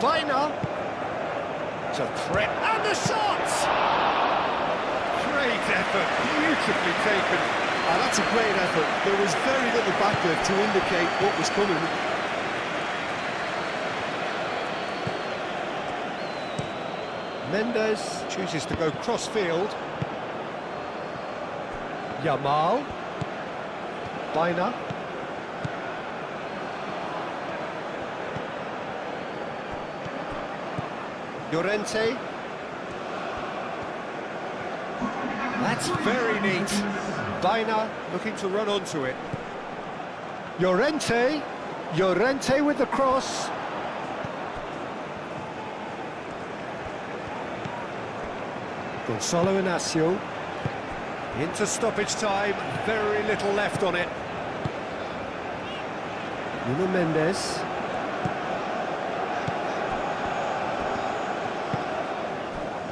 Baina. It's a threat, and the shot! Great effort, beautifully taken. That's a great effort. There was very little backup to indicate what was coming. Mendes chooses to go cross-field. Yamal. Baina. Llorente. That's very neat. Baina looking to run onto it. Llorente with the cross. Gonzalo Inacio. Into stoppage time, very little left on it. Nuno Mendes.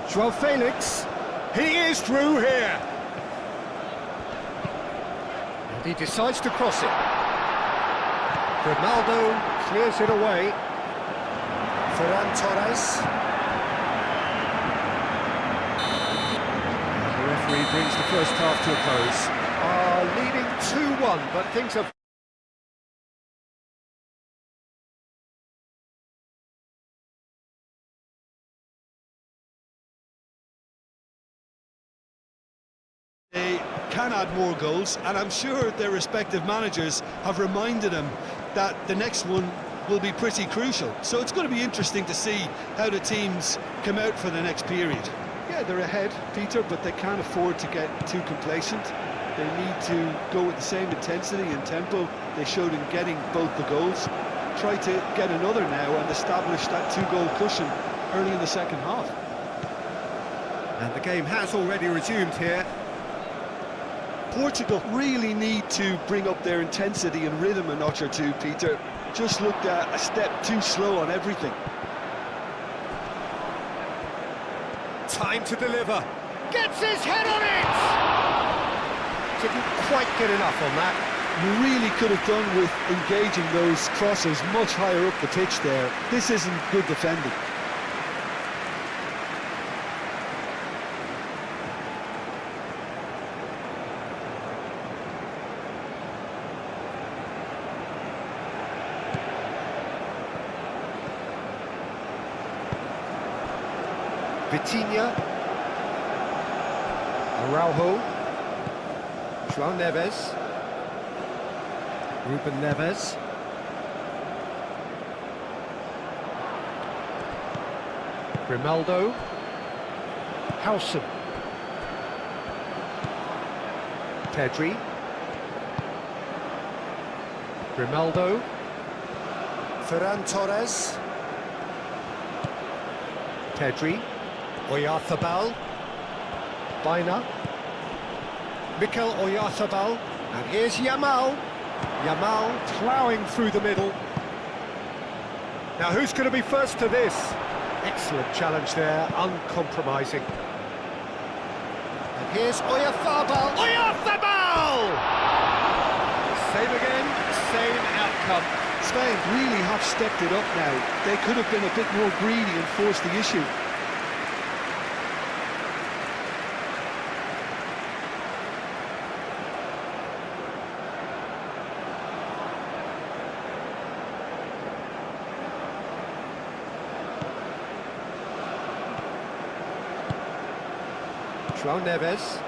João Felix. He is through here. And he decides to cross it. Ronaldo clears it away. Ferran Torres. And the referee brings the first half to a close. Leading 2-1, but things have... They can add more goals, and I'm sure their respective managers have reminded them that the next one will be pretty crucial. So it's going to be interesting to see how the teams come out for the next period. Yeah, they're ahead, Peter, but they can't afford to get too complacent. They need to go with the same intensity and tempo they showed in getting both the goals. Try to get another now and establish that two-goal cushion early in the second half. And the game has already resumed here. Portugal really need to bring up their intensity and rhythm a notch or two, Peter. Just looked a step too slow on everything. Time to deliver. Gets his head on it! Didn't quite get enough on that. You really could have done with engaging those crosses much higher up the pitch there. This isn't good defending. Vitinha. Araujo. João Neves. Ruben Neves. Grimaldo. Howson. Pedri. Grimaldo. Ferran Torres. Pedri. Oyarzabal. Baina. Mikel Oyarzabal. And here's Yamal. Yamal ploughing through the middle. Now who's going to be first to this? Excellent challenge there, uncompromising. And here's Oyarzabal. Oyarzabal! Same again, same outcome. Spain really have stepped it up now. They could have been a bit more greedy and forced the issue. João Neves.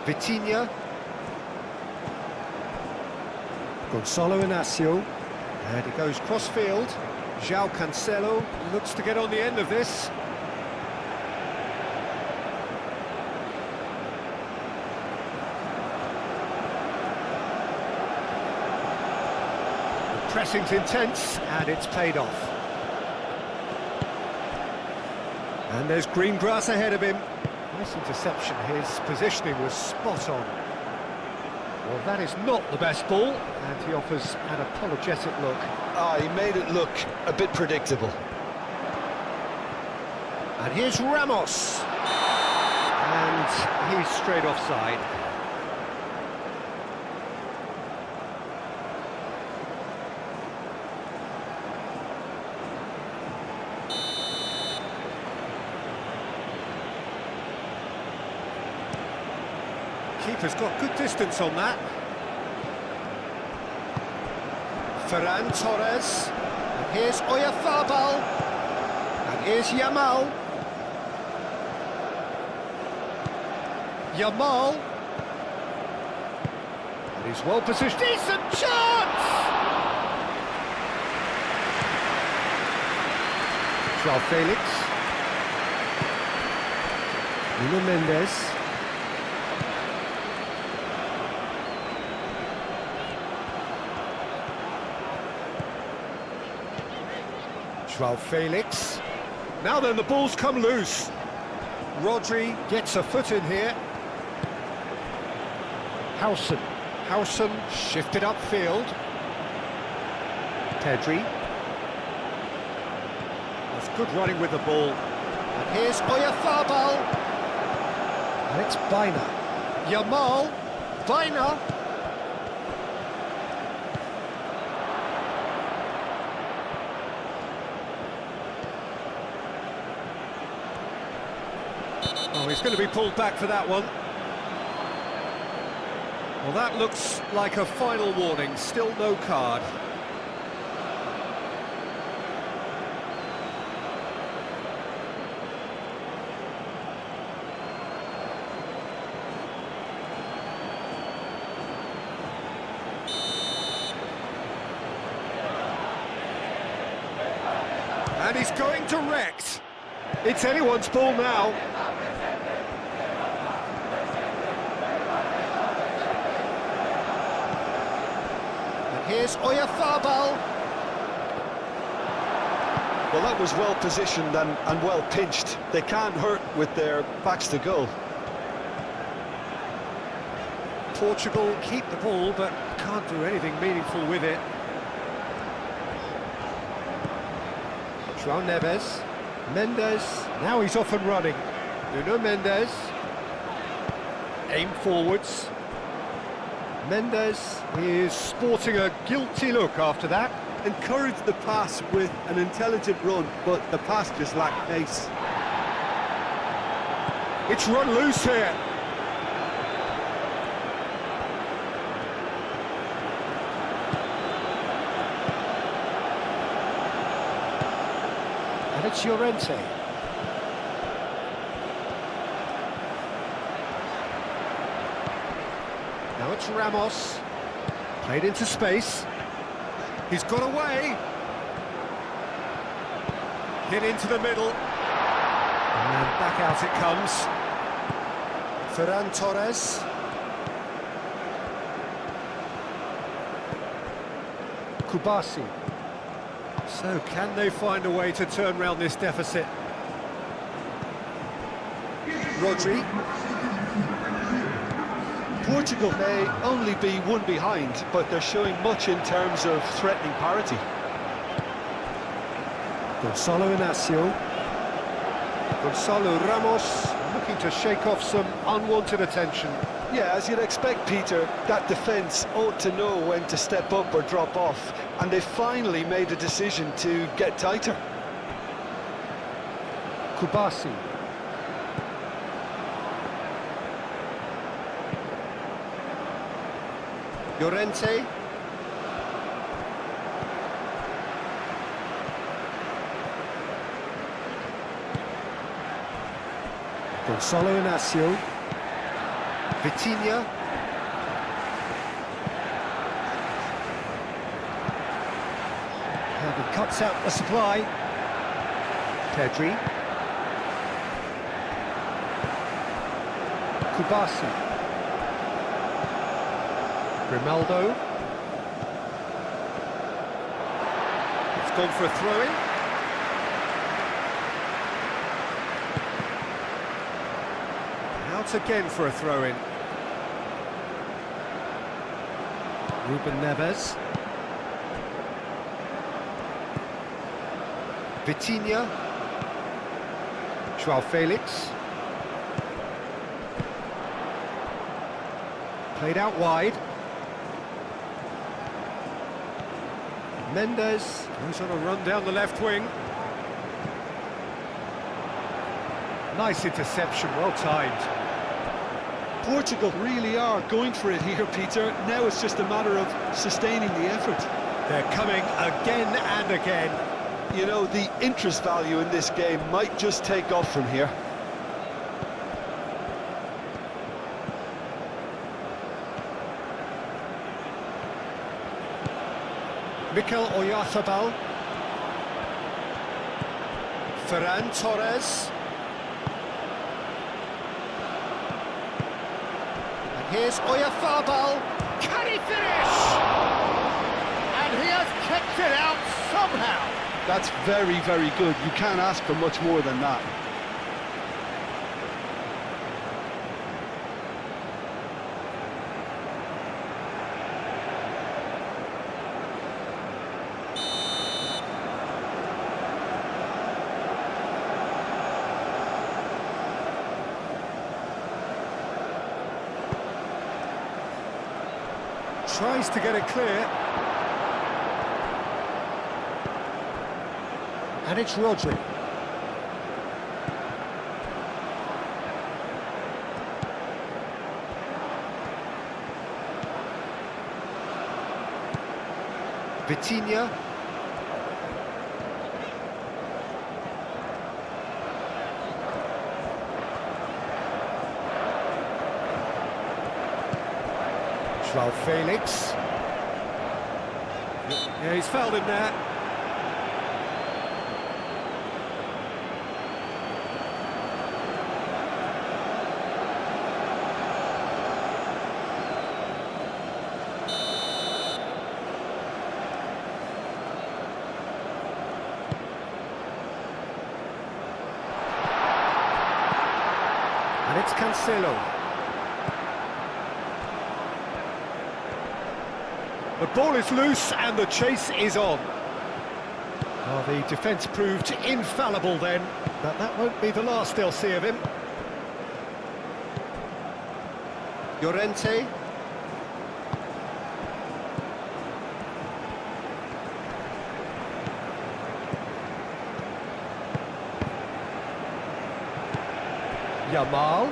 Vitinha. Gonçalo Inácio. And he goes cross-field. João Cancelo looks to get on the end of this. The pressing's intense, and it's paid off. And there's green grass ahead of him. Nice interception, his positioning was spot on. Well, that is not the best ball, and he offers an apologetic look. He made it look a bit predictable. And here's Ramos. And he's straight offside. Keeper's got good distance on that. Ferran Torres. And here's Oyarzabal. And here's Yamal. Yamal. And he's well positioned. Decent chance! João Felix. Nuno Mendes. João Felix. Now then, the ball's come loose. Rodri gets a foot in here. Howson shifted upfield. Pedri. That's good running with the ball. And here's Oyarzabal. And it's Baina. Yamal. Baina. Oh, he's going to be pulled back for that one. Well, that looks like a final warning. Still no card. And he's going direct. It's anyone's ball now. Here's Oyarzabal. Well, that was well positioned and well pinched. They can't hurt with their backs to goal. Portugal keep the ball, but can't do anything meaningful with it. João Neves. Mendes. Now he's off and running. Nuno Mendes. Aim forwards. Mendes is sporting a guilty look after that. Encouraged the pass with an intelligent run, but the pass just lacked pace. It's run loose here. And it's Llorente. Now it's Ramos. Played into space. He's got away. Hit into the middle. And back out it comes. Ferran Torres. Kubasi. So can they find a way to turn round this deficit? Portugal may only be one behind, but they're showing much in terms of threatening parity. Gonzalo Inacio. Gonzalo Ramos looking to shake off some unwanted attention. Yeah, as you'd expect, Peter, that defence ought to know when to step up or drop off, and they finally made a decision to get tighter. Kubasi. Llorente. Gonzalo Inacio. Vitinha. And he cuts out the supply. Pedri. Kubasi. Grimaldo. It's gone for a throw-in. Out again for a throw-in. Ruben Neves. Vitinha. Joao Felix. Played out wide. Mendes goes on a run down the left wing. Nice interception, well timed. Portugal really are going for it here, Peter. Now it's just a matter of sustaining the effort. They're coming again and again. You know, the interest value in this game might just take off from here. Mikel Oyarzabal. Ferran Torres. And here's Oyarzabal. Can he finish? And he has kicked it out somehow. That's very, very good. You can't ask for much more than that. Tries to get it clear. And it's Rodri. Vitinha. Joao Felix. Yeah, he's fouled him there. And it's Cancelo. The ball is loose and the chase is on. Well, the defence proved infallible then, but that won't be the last they'll see of him. Llorente. Yamal.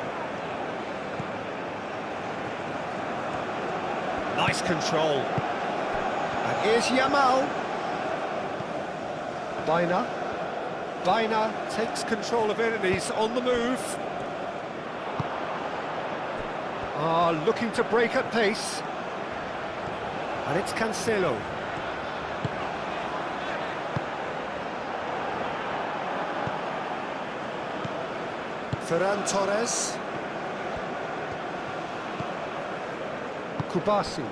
Nice control. And here's Yamal. Baina takes control of it and he's on the move. Looking to break at pace. And it's Cancelo. Ferran Torres. Kubasi.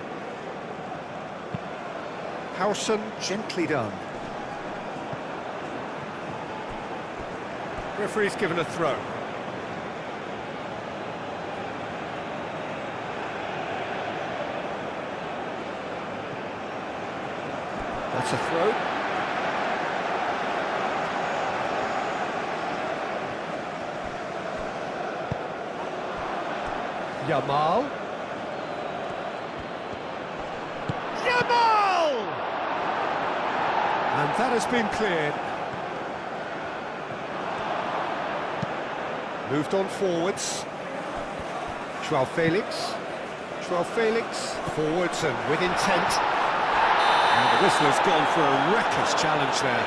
Howson, gently done. Referee's given a throw. That's a throw. Yamal. Yamal! And that has been cleared. Moved on forwards. Joao Felix. Joao Felix forwards and with intent. And the whistle has gone for a reckless challenge there.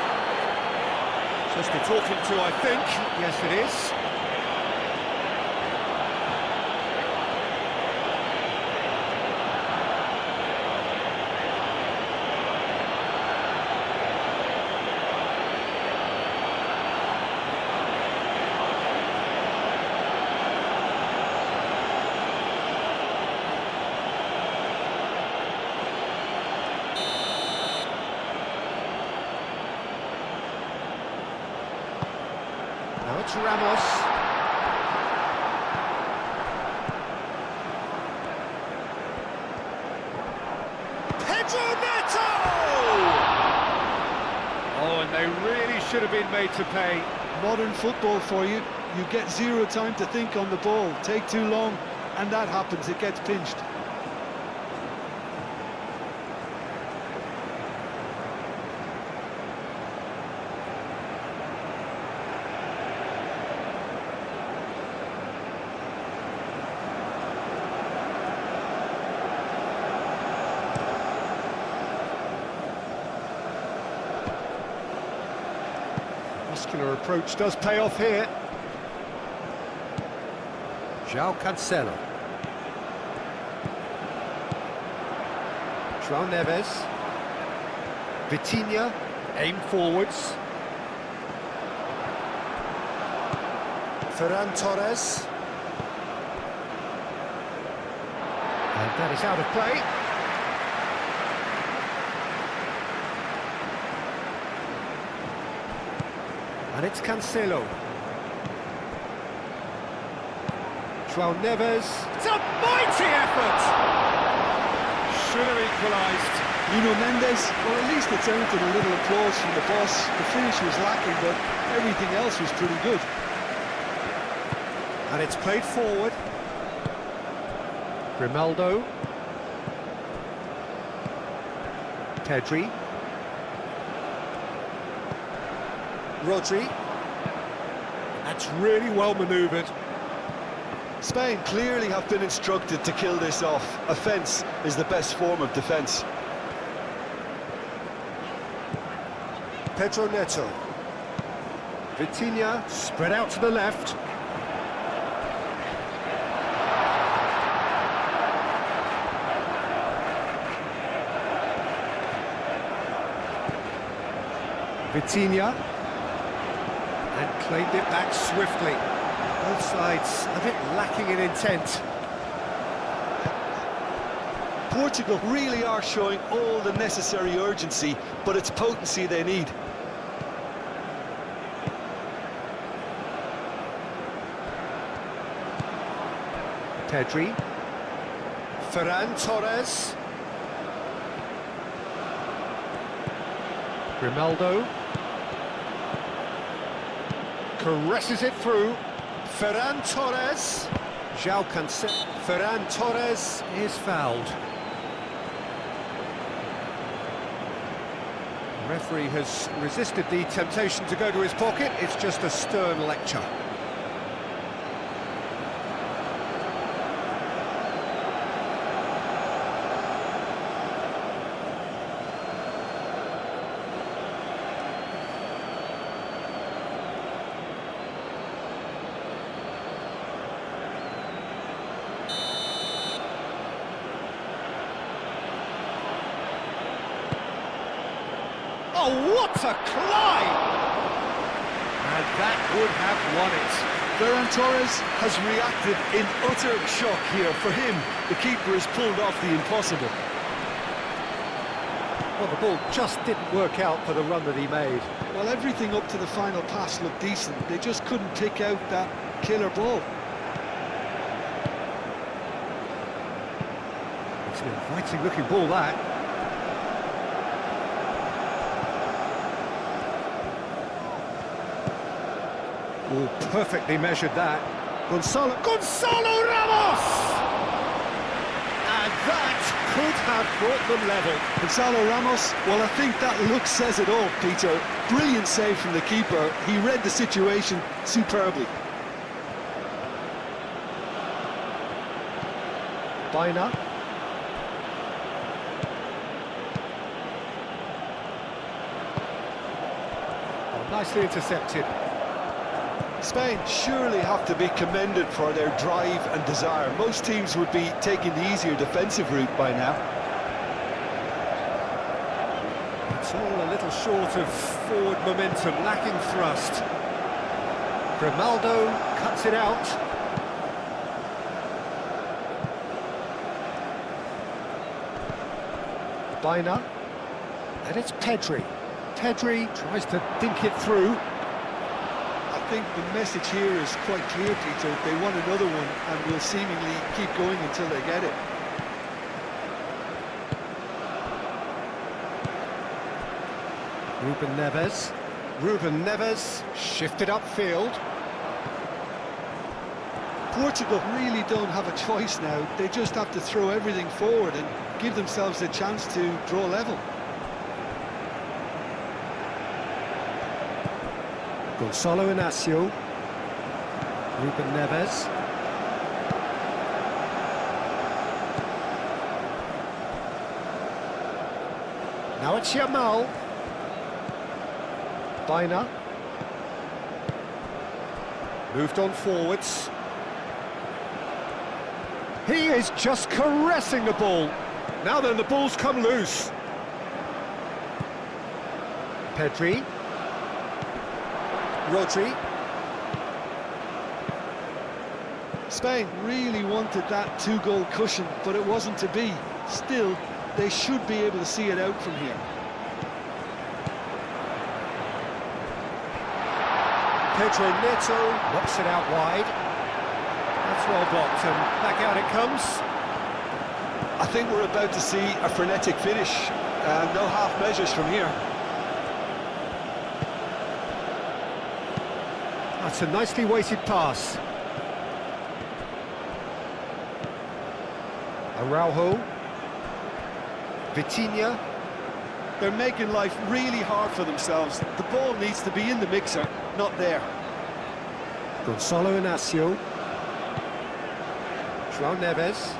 Just a talking to, I think. Yes, it is. Now it's Ramos. Pedro Neto! Oh, and they really should have been made to pay. Modern football for you. You get zero time to think on the ball. Take too long, and that happens. It gets pinched. Muscular approach does pay off here. João Cancelo. João Neves. Vitinha, aim forwards. Ferran Torres. And that is out of play. And it's Cancelo. João Neves. It's a mighty effort! Should have equalised. Nuno Mendes, well, at least it's earned a little applause from the boss. The finish was lacking, but everything else was pretty good. And it's played forward. Grimaldo. Pedri. Rodri. That's really well manoeuvred. Spain clearly have been instructed to kill this off. Offence is the best form of defence. Pedro Neto. Vitinha spread out to the left. Vitinha. And claimed it back swiftly. Both sides a bit lacking in intent. Portugal really are showing all the necessary urgency, but it's potency they need. Pedri. Ferran Torres. Grimaldo. Caresses it through. Ferran Torres. João Cancelo. Ferran Torres is fouled. The referee has resisted the temptation to go to his pocket. It's just a stern lecture. Oh, what a climb! And that would have won it. Ferran Torres has reacted in utter shock here. For him, the keeper has pulled off the impossible. Well, the ball just didn't work out for the run that he made. Well, everything up to the final pass looked decent. They just couldn't pick out that killer ball. It's an inviting looking ball, that. Oh, perfectly measured that. Gonzalo Ramos! And that could have brought them level. Gonzalo Ramos, well, I think that look says it all, Peter. Brilliant save from the keeper. He read the situation superbly. Bina. Oh, nicely intercepted. Spain surely have to be commended for their drive and desire. Most teams would be taking the easier defensive route by now. It's all a little short of forward momentum, lacking thrust. Grimaldo cuts it out. Bina. And it's Pedri. Pedri tries to dink it through. I think the message here is quite clear, Peter. They want another one and will seemingly keep going until they get it. Ruben Neves. Ruben Neves shifted upfield. Portugal really don't have a choice now. They just have to throw everything forward and give themselves a chance to draw level. Gonzalo Inacio. Ruben Neves. Now it's Yamal. Bina. Moved on forwards. He is just caressing the ball. Now then, the ball's come loose. Pedri. Rodri. Spain really wanted that two-goal cushion, but it wasn't to be. Still, they should be able to see it out from here. Pedro Neto knocks it out wide. That's well blocked, and back out it comes. I think we're about to see a frenetic finish, and no half measures from here. That's a nicely weighted pass. Araujo. Vitinha. They're making life really hard for themselves. The ball needs to be in the mixer, not there. Gonzalo Inacio. João Neves.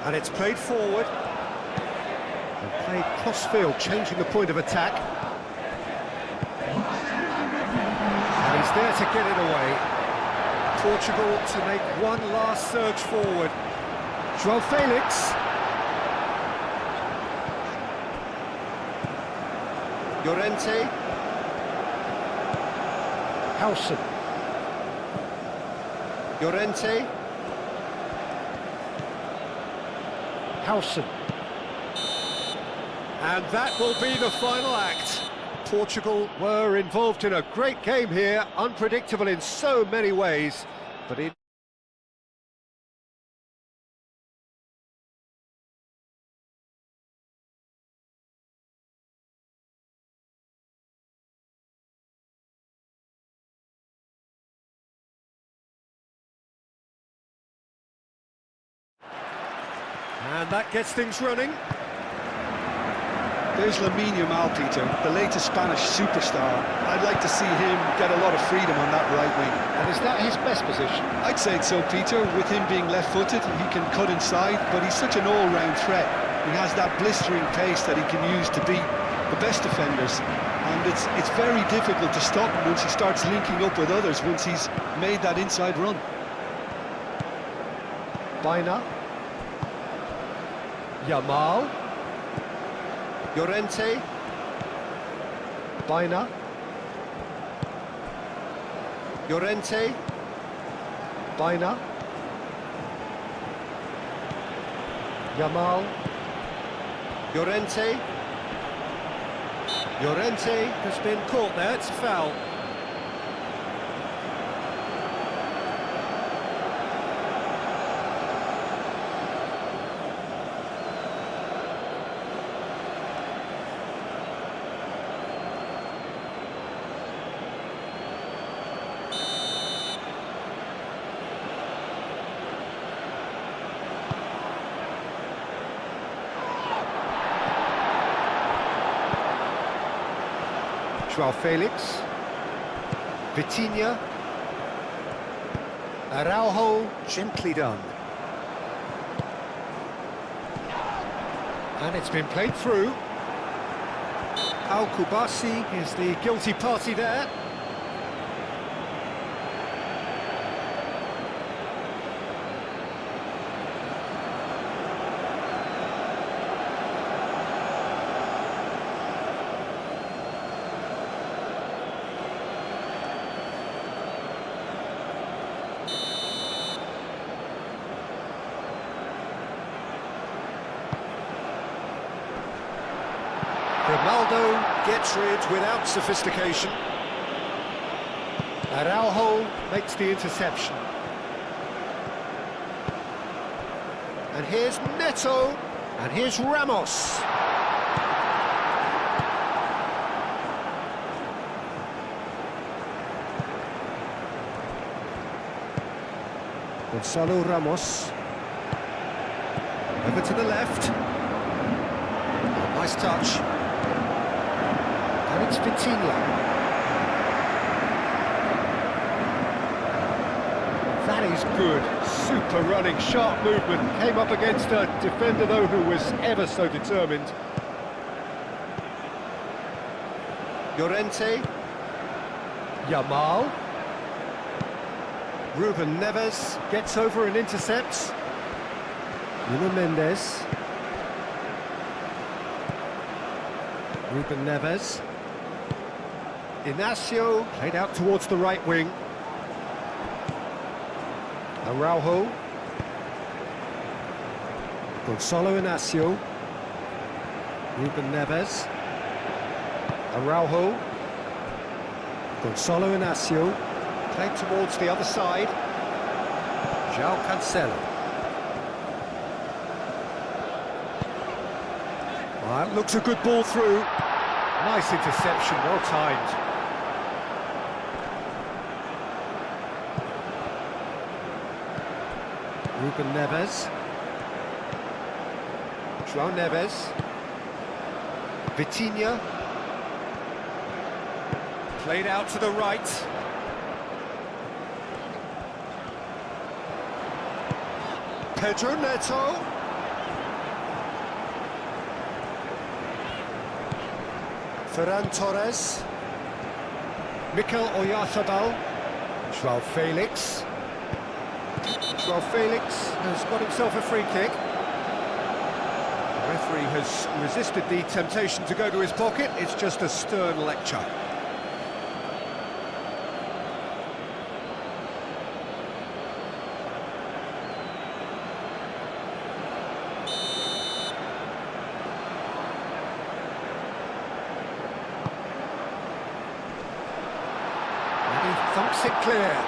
And it's played forward. And played cross-field, changing the point of attack. And he's there to get it away. Portugal to make one last surge forward. João Felix. Llorente. Howson. Llorente. Howson. And that will be the final act. Portugal were involved in a great game here, unpredictable in so many ways, but it and that gets things running. There's Lamine Yamal, Peter, the latest Spanish superstar. I'd like to see him get a lot of freedom on that right wing. And is that his best position? I'd say so, Peter. With him being left-footed, he can cut inside, but he's such an all-round threat. He has that blistering pace that he can use to beat the best defenders. And it's very difficult to stop him once he starts linking up with others, once he's made that inside run. Bina. Yamal. Llorente. Bina. Llorente. Bina. Yamal. Llorente. Llorente has been caught there, it's a foul. Joao Felix. Vitinha. Araujo, gently done. And it's been played through. Al-Kubasi is the guilty party there. Ronaldo gets rid without sophistication. Araujo makes the interception. And here's Neto, and here's Ramos. Gonzalo Ramos. Over to the left. Nice touch. And it's Vitinha. That is good. Super running, sharp movement. Came up against a defender, though, who was ever so determined. Llorente. Yamal. Ruben Neves gets over and intercepts. Nuno Mendes. Ruben Neves. Inacio played out towards the right wing. Araujo. Gonzalo Inacio. Ruben Neves. Araujo. Gonzalo Inacio. Played towards the other side. João Cancelo. Well, that looks a good ball through. Nice interception, well timed. Ruben Neves. João Neves. Vitinha. Played out to the right. Pedro Neto. Ferran Torres. Mikel Oyarzabal. Joao Felix. Joao Felix has got himself a free kick. The referee has resisted the temptation to go to his pocket. It's just a stern lecture. Thumps it clear.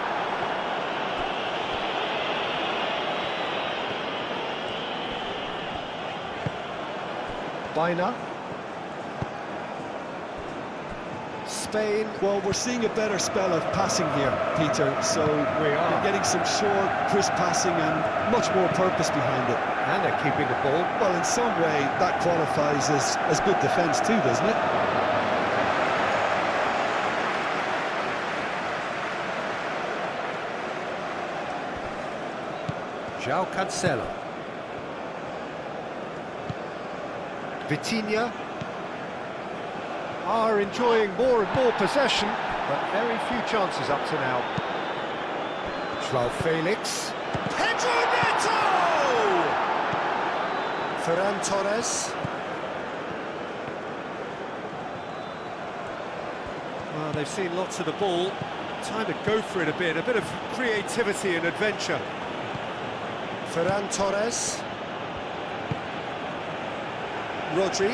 Baina. Spain. Well, we're seeing a better spell of passing here, Peter, so we're getting some short, crisp passing and much more purpose behind it. And they're keeping the ball. Well, in some way, that qualifies as good defence too, doesn't it? João Cancelo. Vitinha are enjoying more and more possession, but very few chances up to now. Joao Felix. Pedro Neto! Ferran Torres. Well, they've seen lots of the ball. Time to go for it a bit of creativity and adventure. Ferran Torres. Rodri.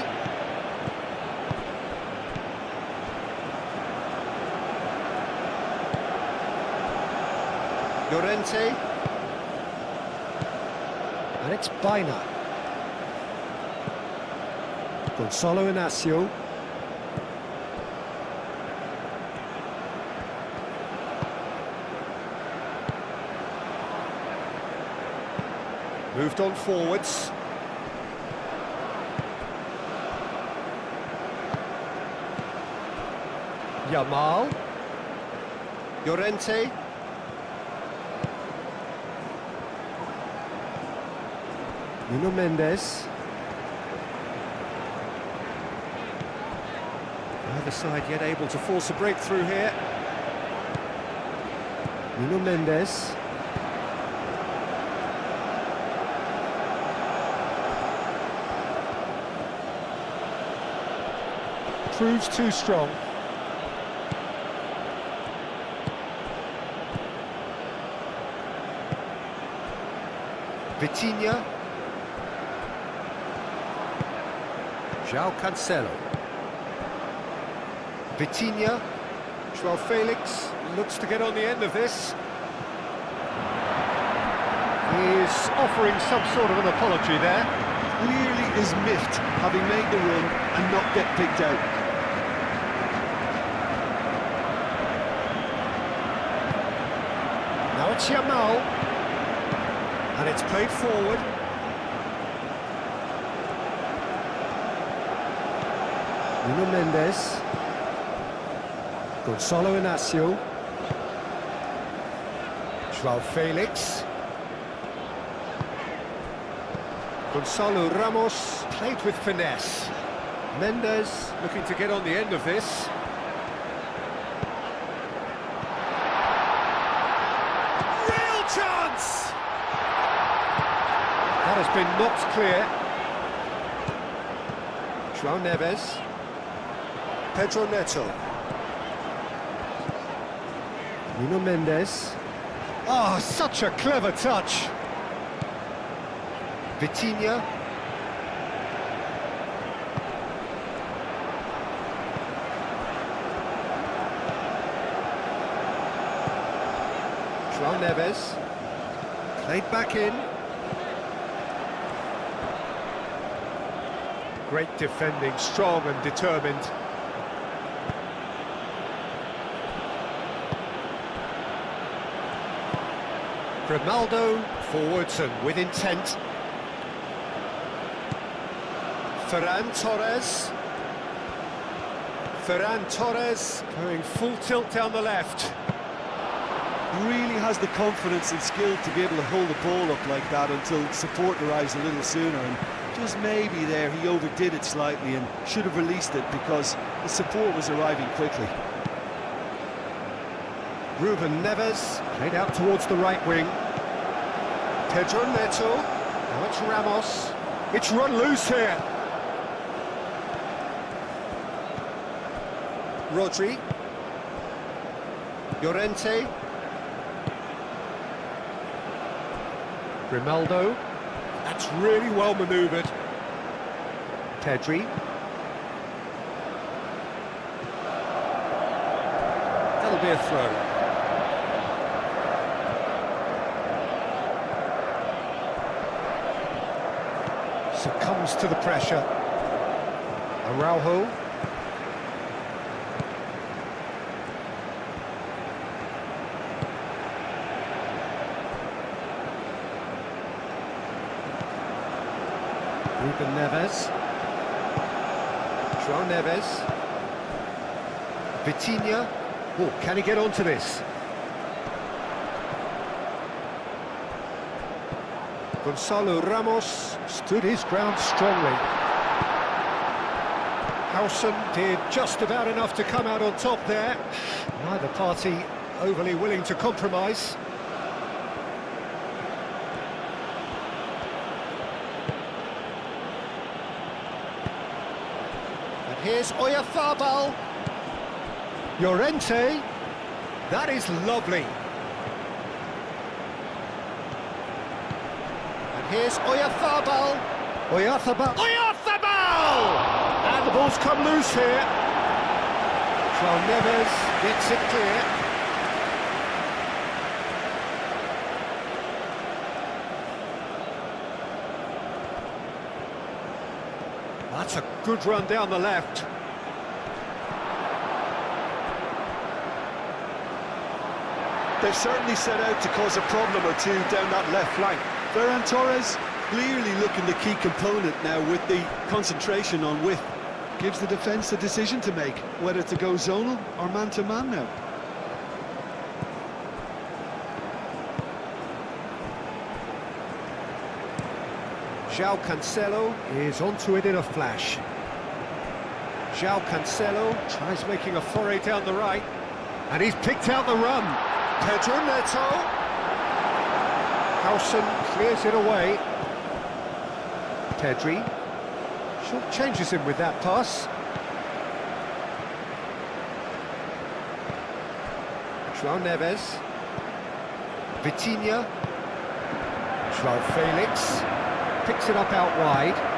Llorente. And it's Baina. Gonzalo Inacio. Moved on forwards. Yamal. Llorente. Nuno Mendes. Neither side yet able to force a breakthrough here. Nuno Mendes. Proves too strong. Vitinha. João Cancelo. Vitinha. João Felix looks to get on the end of this. He's offering some sort of an apology there. Clearly is miffed, having made the run and not get picked out. Now it's Yamal. And it's played forward. Nuno Mendes. Gonçalo Inácio. João Felix. Gonçalo Ramos, played with finesse. Mendes looking to get on the end of this. Real chance! That has been knocked clear. João Neves. Pedro Neto. Nuno Mendes. Oh, such a clever touch. Vitinha. João Neves. Played back in. Great defending, strong and determined. Grimaldo forwards and with intent. Ferran Torres. Ferran Torres going full tilt down the left. Really has the confidence and skill to be able to hold the ball up like that until support arrives a little sooner, and just maybe there he overdid it slightly and should have released it because the support was arriving quickly. Ruben Neves played out towards the right wing. Pedro Neto. Now it's Ramos. It's run loose here. Rodri. Llorente. Grimaldo. That's really well manoeuvred. Pedri. That'll be a throw. Succumbs to the pressure. Araujo. Ruben Neves. João Neves. Vitinha. Oh, can he get onto this? Gonçalo Ramos stood his ground strongly. Howson did just about enough to come out on top there. Neither party overly willing to compromise. And here's Oyarzabal. Llorente. That is lovely. Here's Oyarzabal. Oyarzabal! And the ball's come loose here. João Neves gets it clear. That's a good run down the left. They've certainly set out to cause a problem or two down that left flank. Ferran Torres clearly looking the key component now with the concentration on width. Gives the defence a decision to make, whether to go zonal or man-to-man now. João Cancelo is onto it in a flash. João Cancelo tries making a foray down the right, and he's picked out the run. Pedro Neto. Howson clears it away. Pedri short changes him with that pass. João Neves. Vitinha. João Felix picks it up out wide.